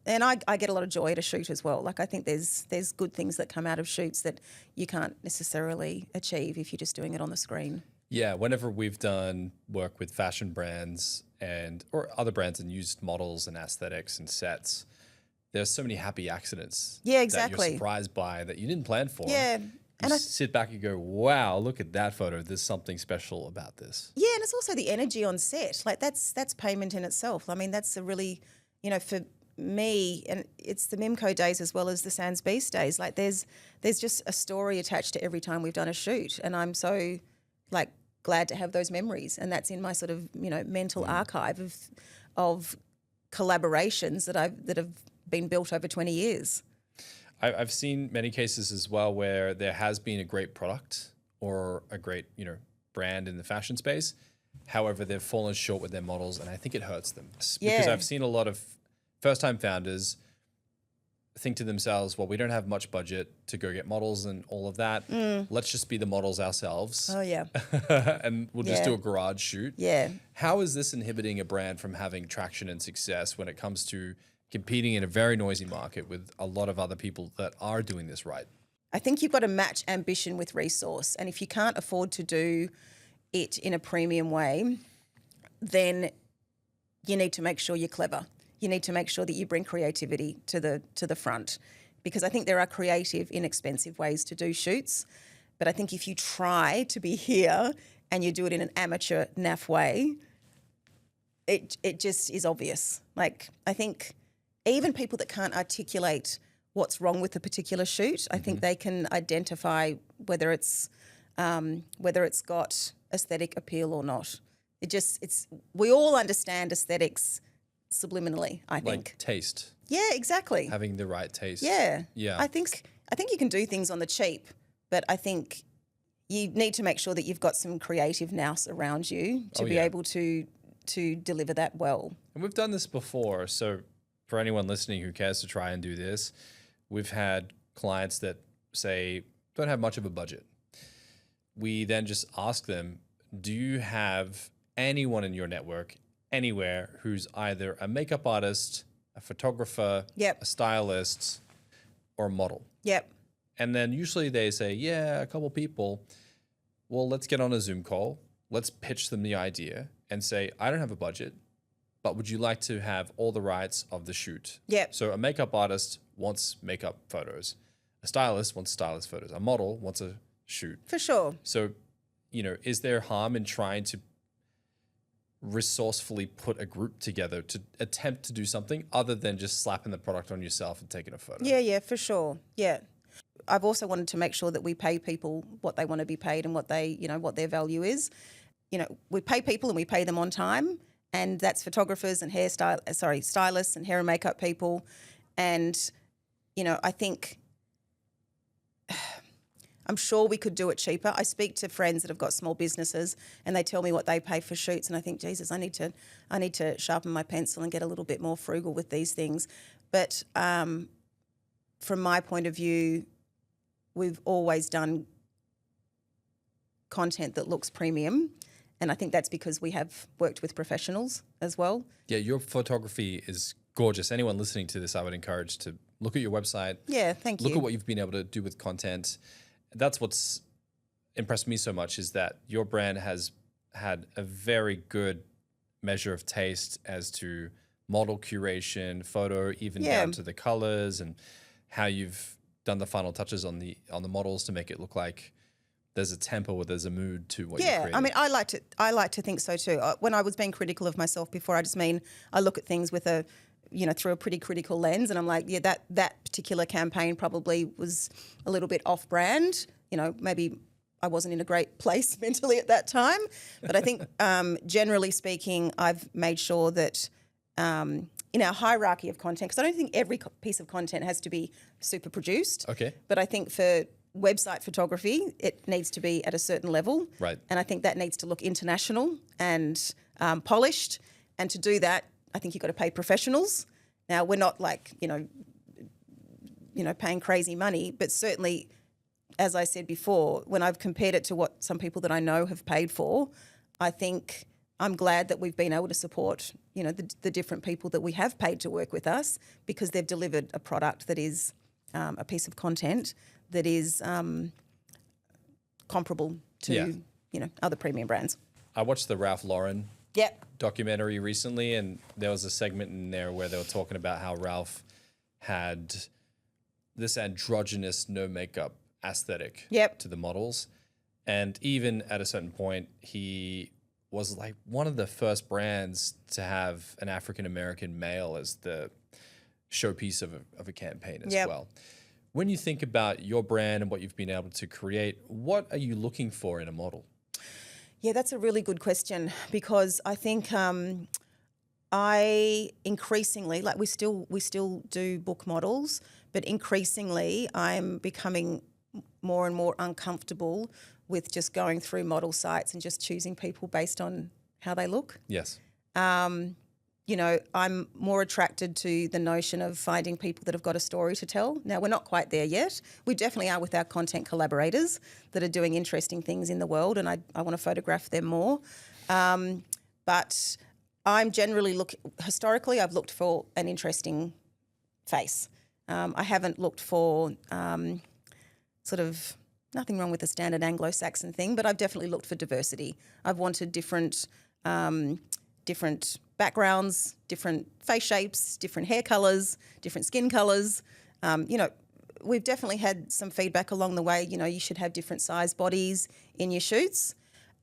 and I get a lot of joy at a shoot as well. Like, I think there's good things that come out of shoots that you can't necessarily achieve if you're just doing it on the screen. Yeah, whenever we've done work with fashion brands or other brands and used models and aesthetics and sets, there's so many happy accidents. Yeah, exactly. That you're surprised by that you didn't plan for. Yeah. And I sit back and go, wow, look at that photo. There's something special about this. Yeah, and it's also the energy on set. Like, that's payment in itself. I mean, that's a really, for me, and it's the Mimco days as well as the Sans Beast days. Like, there's just a story attached to every time we've done a shoot, and I'm so glad to have those memories, and that's in my sort of mental archive of collaborations that have been built over 20 years. I've seen many cases as well where there has been a great product or a great, brand in the fashion space. However, they've fallen short with their models, and I think it hurts them. Yeah. Because I've seen a lot of first-time founders think to themselves, well, we don't have much budget to go get models and all of that. Let's just be the models ourselves. Oh, yeah. And we'll just do a garage shoot. Yeah. How is this inhibiting a brand from having traction and success when it comes to competing in a very noisy market with a lot of other people that are doing this right? I think you've got to match ambition with resource. And if you can't afford to do it in a premium way, then you need to make sure you're clever. You need to make sure that you bring creativity to the front, because I think there are creative, inexpensive ways to do shoots. But I think if you try to be here and you do it in an amateur naff way, it just is obvious. Like, I think even people that can't articulate what's wrong with a particular shoot, I think they can identify whether it's got aesthetic appeal or not. We all understand aesthetics subliminally, I think. Like taste. Yeah, exactly. Having the right taste. Yeah. Yeah. I think you can do things on the cheap, but I think you need to make sure that you've got some creative nous around you to be able to deliver that well. And we've done this before, so for anyone listening who cares to try and do this, we've had clients that say don't have much of a budget. We then just ask them, do you have anyone in your network anywhere who's either a makeup artist, a photographer, Yep. a stylist, or a model? Yep. And then usually they say, yeah, a couple people. Well, let's get on a Zoom call. Let's pitch them the idea and say, I don't have a budget, but would you like to have all the rights of the shoot? Yep. So a makeup artist wants makeup photos. A stylist wants stylist photos. A model wants a shoot. For sure. So, is there harm in trying to resourcefully put a group together to attempt to do something other than just slapping the product on yourself and taking a photo? Yeah, for sure. Yeah. I've also wanted to make sure that we pay people what they want to be paid and what what their value is. We pay people and we pay them on time, and that's photographers and stylists and hair and makeup people. And, I think I'm sure we could do it cheaper. I speak to friends that have got small businesses and they tell me what they pay for shoots, and I think, Jesus, I need to sharpen my pencil and get a little bit more frugal with these things. But from my point of view, we've always done content that looks premium, and I think that's because we have worked with professionals as well. Yeah, your photography is gorgeous. Anyone listening to this, I would encourage to look at your website. Yeah, thank you. Look at what you've been able to do with content. That's what's impressed me so much, is that your brand has had a very good measure of taste as to model curation, photo, even down to the colors, and how you've done the final touches on the models to make it look like there's a tempo or there's a mood to what you're creating. I mean, I like to think so too. When I was being critical of myself before, I look at things with a through a pretty critical lens. And I'm like, yeah, that particular campaign probably was a little bit off brand. Maybe I wasn't in a great place mentally at that time. But I think generally speaking, I've made sure that in our hierarchy of content, because I don't think every piece of content has to be super produced. Okay. But I think for website photography, it needs to be at a certain level. Right. And I think that needs to look international and polished. And to do that, I think you've got to pay professionals. Now, we're not like, paying crazy money, but certainly, as I said before, when I've compared it to what some people that I know have paid for, I think I'm glad that we've been able to support, the different people that we have paid to work with us, because they've delivered a product that is a piece of content that is comparable to, other premium brands. I watched the Ralph Lauren Yep. documentary recently, and there was a segment in there where they were talking about how Ralph had this androgynous no makeup aesthetic Yep. to the models. And even at a certain point, he was like one of the first brands to have an African-American male as the showpiece of a campaign as Yep. well. When you think about your brand and what you've been able to create, what are you looking for in a model? Yeah, that's a really good question, because I think I increasingly, like we still do book models, but increasingly I'm becoming more and more uncomfortable with just going through model sites and just choosing people based on how they look. Yes. I'm more attracted to the notion of finding people that have got a story to tell. Now, we're not quite there yet. We definitely are with our content collaborators that are doing interesting things in the world, and I want to photograph them more. But I'm generally historically, I've looked for an interesting face. I haven't looked for sort of nothing wrong with the standard Anglo-Saxon thing, but I've definitely looked for diversity. I've wanted different backgrounds, different face shapes, different hair colours, different skin colours. We've definitely had some feedback along the way. You should have different size bodies in your shoots.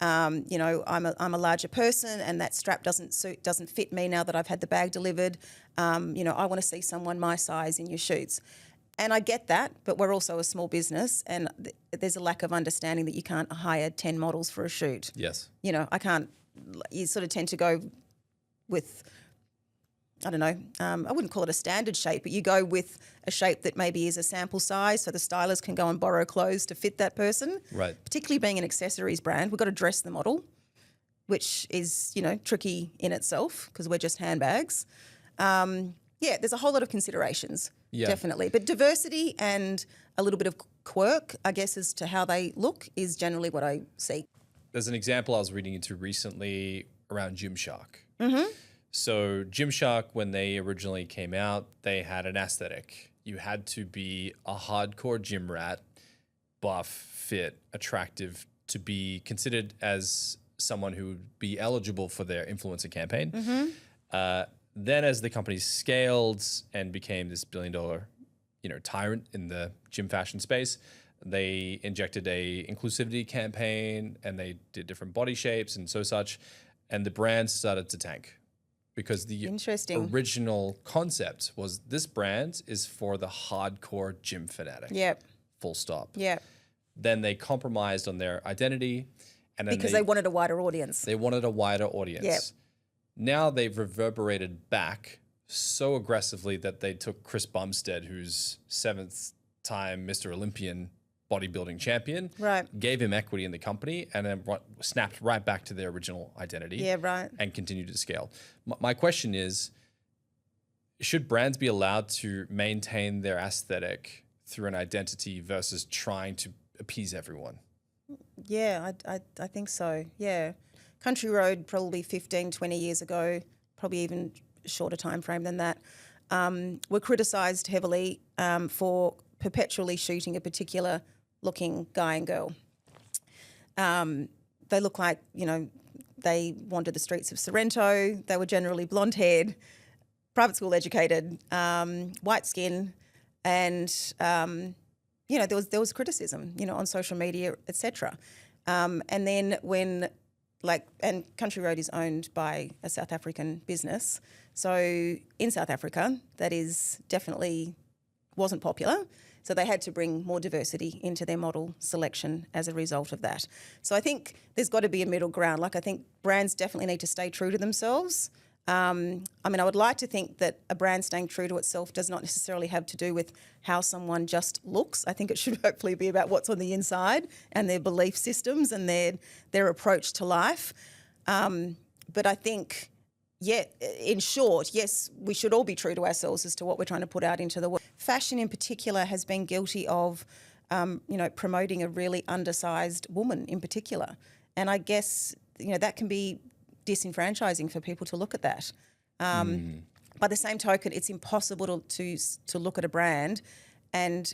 I'm a larger person, and that strap doesn't fit me now that I've had the bag delivered. I want to see someone my size in your shoots. And I get that, but we're also a small business, and there's a lack of understanding that you can't hire 10 models for a shoot. Yes. I can't. You sort of tend to go with, I don't know, I wouldn't call it a standard shape, but you go with a shape that maybe is a sample size, so the stylist can go and borrow clothes to fit that person. Right. Particularly being an accessories brand, we've got to dress the model, which is, tricky in itself because we're just handbags. There's a whole lot of considerations, definitely. But diversity and a little bit of quirk, I guess, as to how they look is generally what I seek. There's an example I was reading into recently around Gymshark. Mm-hmm. So Gymshark, when they originally came out, they had an aesthetic. You had to be a hardcore gym rat, buff, fit, attractive, to be considered as someone who would be eligible for their influencer campaign. Mm-hmm. Then as the company scaled and became this billion-dollar, tyrant in the gym fashion space, they injected a inclusivity campaign, and they did different body shapes and such, and the brand started to tank because the original concept was this brand is for the hardcore gym fanatic. Yep. Full stop. Yep. Then they compromised on their identity, and then because they wanted a wider audience. They wanted a wider audience. Yep. Now they've reverberated back so aggressively that they took Chris Bumstead, who's 7th time Mr. Olympian bodybuilding champion, right, gave him equity in the company, and then snapped right back to their original identity. Yeah, right. And continued to scale. My question is, should brands be allowed to maintain their aesthetic through an identity versus trying to appease everyone? Yeah, I think so. Yeah. Country Road probably 15, 20 years ago, probably even shorter time frame than that, were criticised heavily for perpetually shooting a particular looking guy and girl. They look like, they wandered the streets of Sorrento. They were generally blonde-haired, private school educated, white skin, and there was criticism, on social media, etc. And then when and Country Road is owned by a South African business. So in South Africa, that is definitely wasn't popular. So they had to bring more diversity into their model selection as a result of that. So I think there's got to be a middle ground. Like, I think brands definitely need to stay true to themselves. I mean, I would like to think that a brand staying true to itself does not necessarily have to do with how someone just looks. I think it should hopefully be about what's on the inside and their belief systems and their approach to life. But I think, in short, yes, we should all be true to ourselves as to what we're trying to put out into the world. Fashion in particular has been guilty of, promoting a really undersized woman in particular. And I guess, that can be disenfranchising for people to look at that. By the same token, it's impossible to look at a brand and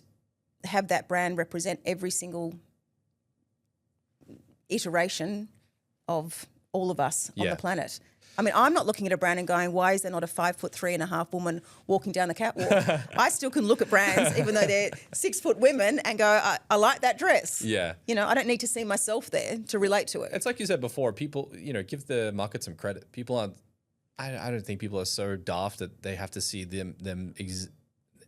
have that brand represent every single iteration of all of us on the planet. I mean, I'm not looking at a brand and going, why is there not a 5'3.5" woman walking down the catwalk? I still can look at brands, even though they're 6 foot women, and go, I like that dress. Yeah. I don't need to see myself there to relate to it. It's like you said before, people, give the market some credit. People aren't, I don't think people are so daft that they have to see them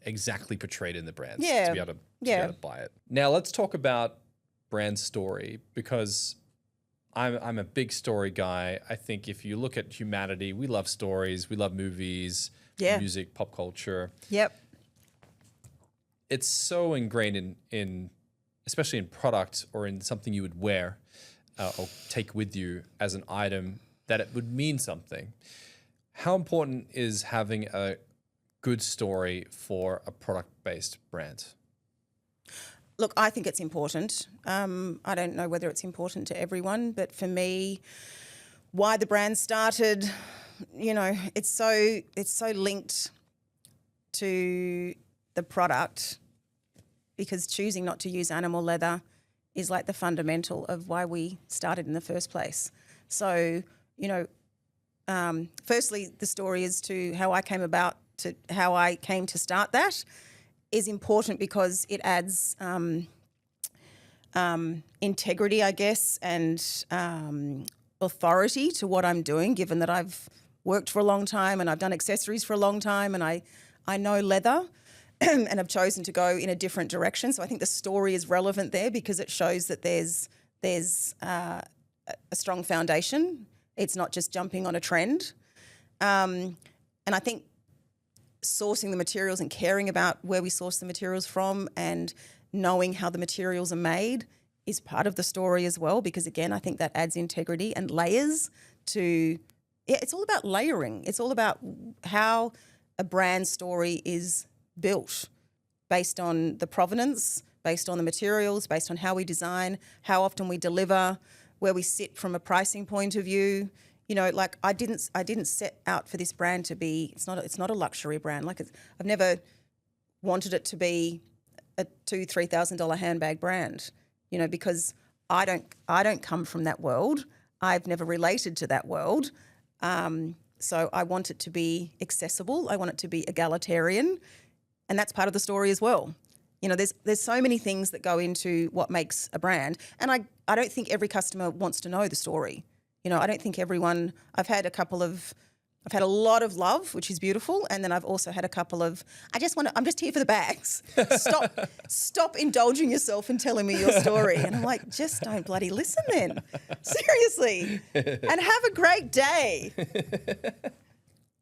exactly portrayed in the brands to be able to buy it. Now let's talk about brand story, because I'm a big story guy. I think if you look at humanity, we love stories, we love movies, music, pop culture. Yep. It's so ingrained in especially in product or in something you would wear or take with you as an item, that it would mean something. How important is having a good story for a product-based brand? Look, I think it's important. I don't know whether it's important to everyone, but for me, why the brand started, it's so linked to the product, because choosing not to use animal leather is like the fundamental of why we started in the first place. So, firstly, the story as to how I came to start that is important, because it adds integrity, I guess, and authority to what I'm doing, given that I've worked for a long time and I've done accessories for a long time, and I know leather and I've chosen to go in a different direction. So I think the story is relevant there, because it shows that there's a strong foundation. It's not just jumping on a trend. And I think sourcing the materials and caring about where we source the materials from and knowing how the materials are made is part of the story as well, because again, I think that adds integrity and layers to, it's all about layering. It's all about how a brand story is built based on the provenance, based on the materials, based on how we design, how often we deliver, where we sit from a pricing point of view. Like I didn't set out for this brand to be. It's not a luxury brand. Like I've never wanted it to be a $2,000-$3,000 handbag brand. Because I don't come from that world. I've never related to that world. So I want it to be accessible. I want it to be egalitarian, and that's part of the story as well. There's so many things that go into what makes a brand, and I don't think every customer wants to know the story. I don't think everyone. I've had a lot of love, which is beautiful, and then I've also had a couple of, I'm just here for the bags. Stop indulging yourself and telling me your story. And I'm like, just don't bloody listen then. Seriously. And have a great day.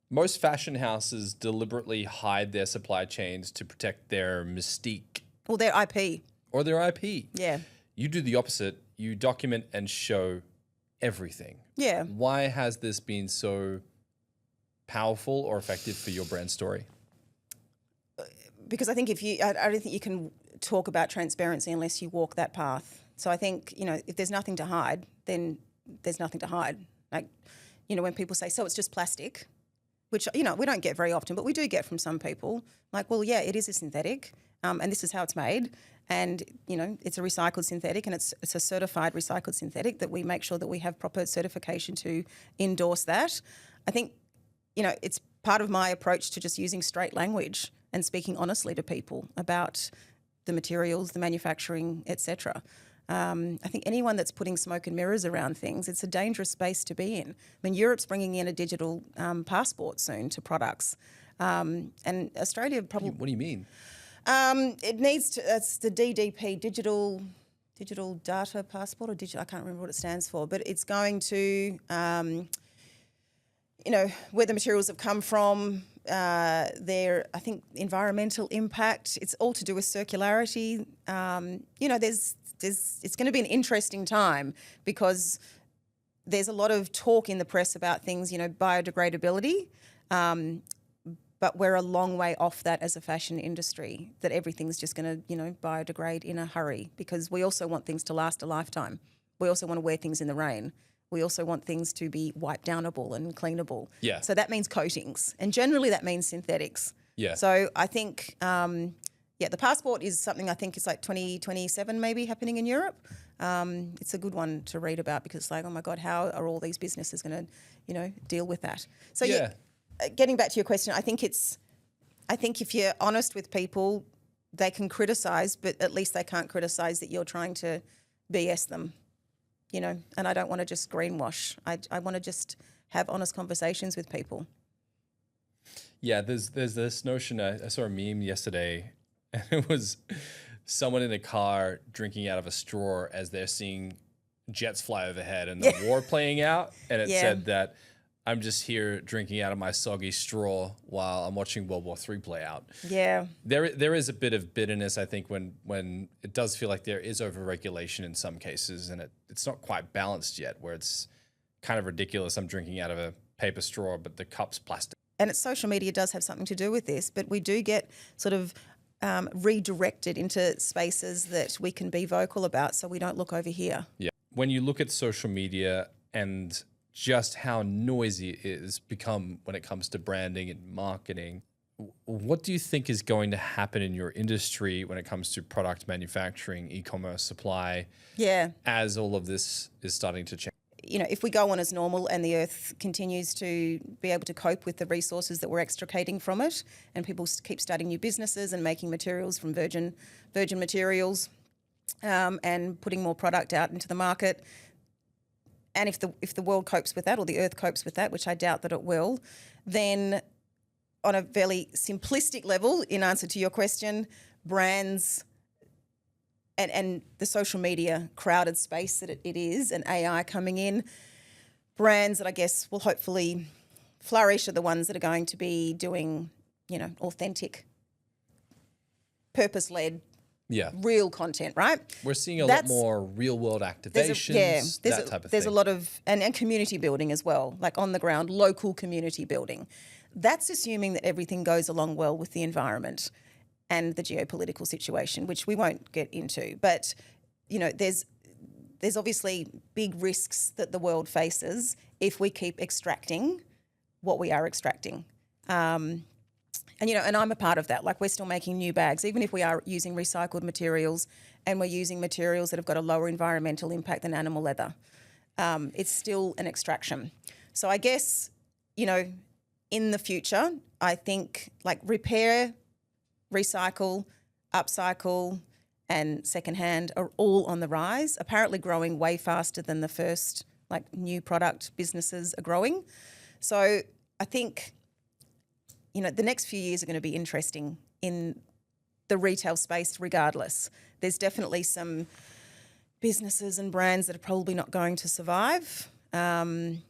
Most fashion houses deliberately hide their supply chains to protect their mystique. Or their IP. Or their IP. Yeah. You do the opposite. You document and show everything. Yeah. Why has this been so powerful or effective for your brand story? Because I think I don't think you can talk about transparency unless you walk that path. So I think, if there's nothing to hide, then there's nothing to hide. Like, when people say, so it's just plastic, which, we don't get very often, but we do get from some people. Like, well, yeah, it is a synthetic, and this is how it's made. And, it's a recycled synthetic, and it's a certified recycled synthetic that we make sure that we have proper certification to endorse that. I think, it's part of my approach to just using straight language and speaking honestly to people about the materials, the manufacturing, etc. I think anyone that's putting smoke and mirrors around things, it's a dangerous space to be in. I mean, Europe's bringing in a digital passport soon to products. And Australia probably... What do you mean? It needs to... That's the DDP, Digital Data Passport, or digital... I can't remember what it stands for, but it's going to... where the materials have come from, their, I think, environmental impact. It's all to do with circularity. It's going to be an interesting time because there's a lot of talk in the press about things, biodegradability, but we're a long way off that as a fashion industry, that everything's just going to, biodegrade in a hurry, because we also want things to last a lifetime. We also want to wear things in the rain. We also want things to be wipe downable and cleanable. Yeah. So that means coatings, and generally that means synthetics. Yeah. So I think, the passport is something I think it's like 2027 maybe happening in Europe. It's a good one to read about because it's like, oh my God, how are all these businesses going to, deal with that? So getting back to your question, I think if you're honest with people, they can criticise, but at least they can't criticise that you're trying to BS them. And I don't want to just greenwash. I want to just have honest conversations with people. Yeah, there's this notion. I saw a meme yesterday, and it was someone in a car drinking out of a straw as they're seeing jets fly overhead and the war playing out. And it said that I'm just here drinking out of my soggy straw while I'm watching World War III play out. Yeah. There is a bit of bitterness, I think, when it does feel like there is overregulation in some cases, and it's not quite balanced yet, where it's kind of ridiculous. I'm drinking out of a paper straw, but the cup's plastic. And social media does have something to do with this, but we do get sort of redirected into spaces that we can be vocal about so we don't look over here. Yeah. When you look at social media and just how noisy it is become when it comes to branding and marketing, what do you think is going to happen in your industry when it comes to product manufacturing, e-commerce, supply, as all of this is starting to change? If we go on as normal and the earth continues to be able to cope with the resources that we're extricating from it, and people keep starting new businesses and making materials from virgin materials, and putting more product out into the market, and if the world copes with that, or the earth copes with that, which I doubt that it will, then on a fairly simplistic level, in answer to your question, brands and the social media crowded space that it is, and AI coming in, brands that I guess will hopefully flourish are the ones that are going to be doing, authentic, purpose-led, real content, right? We're seeing a lot more real-world activations, that type of thing. There's a lot of, and community building as well, like on the ground, local community building. That's assuming that everything goes along well with the environment and the geopolitical situation, which we won't get into. But, there's obviously big risks that the world faces if we keep extracting what we are extracting. And I'm a part of that. Like, we're still making new bags, even if we are using recycled materials and we're using materials that have got a lower environmental impact than animal leather. It's still an extraction. So I guess, in the future, I think like repair, recycle, upcycle, and secondhand are all on the rise, apparently growing way faster than the first new product businesses are growing. So I think, the next few years are going to be interesting in the retail space regardless. There's definitely some businesses and brands that are probably not going to survive. I'm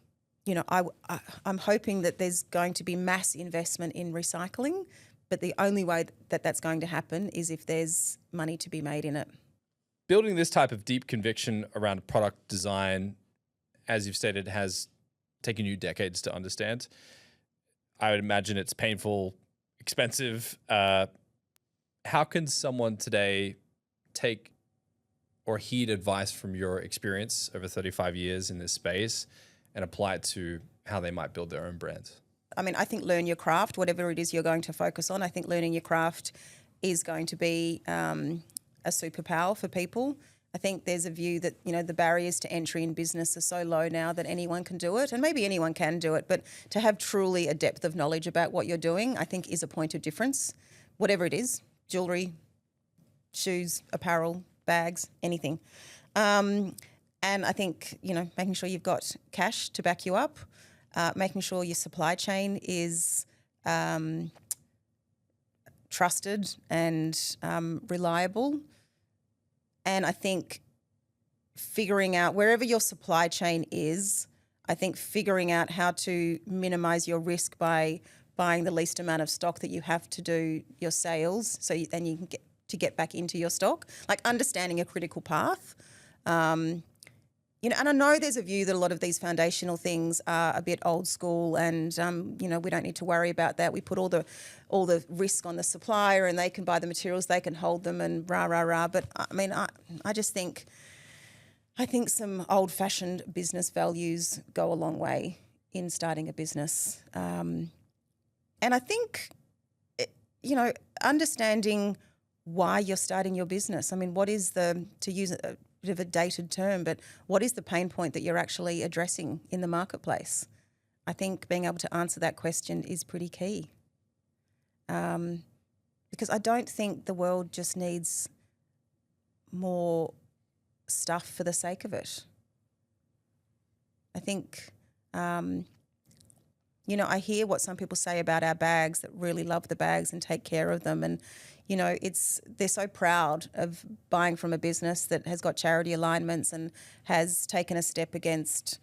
hoping that there's going to be mass investment in recycling, but the only way that that's going to happen is if there's money to be made in it. Building this type of deep conviction around product design, as you've stated, has taken you decades to understand. I would imagine it's painful, expensive. How can someone today take or heed advice from your experience over 35 years in this space and apply it to how they might build their own brand? I mean, I think learn your craft, whatever it is you're going to focus on. I think learning your craft is going to be a superpower for people. I think there's a view that, the barriers to entry in business are so low now that anyone can do it, and maybe anyone can do it, but to have truly a depth of knowledge about what you're doing, I think is a point of difference, whatever it is, jewellery, shoes, apparel, bags, anything. And I think, making sure you've got cash to back you up, making sure your supply chain is trusted and reliable. And I think figuring out wherever your supply chain is, I think figuring out how to minimize your risk by buying the least amount of stock that you have to do your sales, then you can get back into your stock, like understanding a critical path. And I know there's a view that a lot of these foundational things are a bit old school, and we don't need to worry about that. We put all the risk on the supplier, and they can buy the materials, they can hold them, and rah rah rah. But I just think some old-fashioned business values go a long way in starting a business, and I think understanding why you're starting your business. I mean, what is to use a bit of a dated term, but what is the pain point that you're actually addressing in the marketplace? I think being able to answer that question is pretty key. Because I don't think the world just needs more stuff for the sake of it. I think, I hear what some people say about our bags, that really love the bags and take care of them, and they're so proud of buying from a business that has got charity alignments and has taken a step against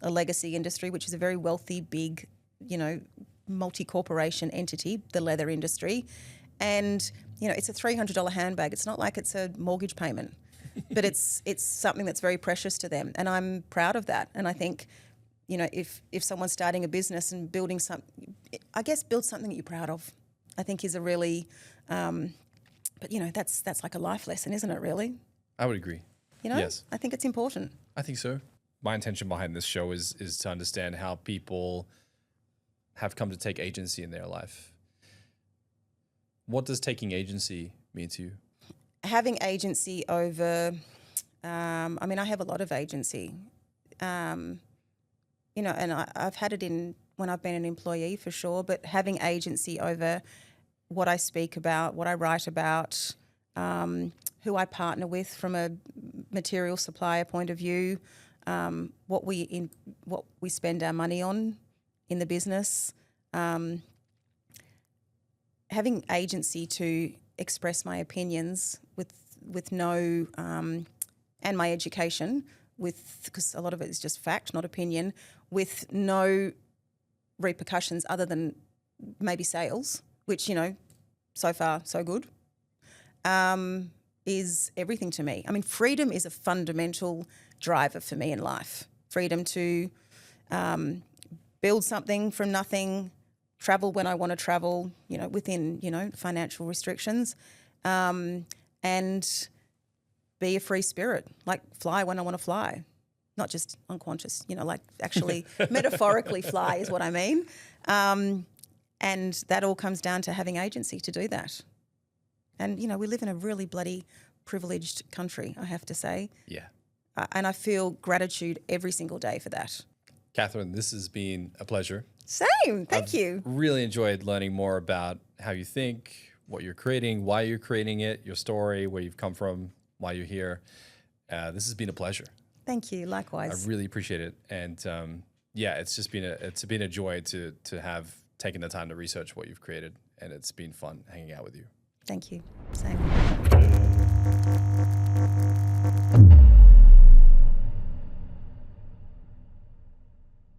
a legacy industry, which is a very wealthy, big, multi-corporation entity, the leather industry. And, it's a $300 handbag. It's not like it's a mortgage payment, but it's something that's very precious to them. And I'm proud of that. And I think, if someone's starting a business and build something that you're proud of, I think is a really, but that's like a life lesson, isn't it? Really, I would agree. Yes, I think it's important. I think so. My intention behind this show is to understand how people have come to take agency in their life. What does taking agency mean to you? Having agency over, I have a lot of agency, and I've had it when I've been an employee for sure, but having agency over what I speak about, what I write about, who I partner with from a material supplier point of view, what we spend our money on in the business, having agency to express my opinions with no, and my education because a lot of it is just fact, not opinion, with no repercussions other than maybe sales, which, so far so good, is everything to me. I mean, freedom is a fundamental driver for me in life. Freedom to build something from nothing, travel when I want to travel, within, financial restrictions, and be a free spirit, like fly when I want to fly, not just unconscious, like actually metaphorically fly is what I mean. And that all comes down to having agency to do that. And, we live in a really bloody privileged country, I have to say. Yeah. And I feel gratitude every single day for that. Cathryn, this has been a pleasure. Same. Thank you. Really enjoyed learning more about how you think, what you're creating, why you're creating it, your story, where you've come from, why you're here. This has been a pleasure. Thank you. Likewise. I really appreciate it. And it's been a joy to have taken the time to research what you've created, and it's been fun hanging out with you. Thank you. Same.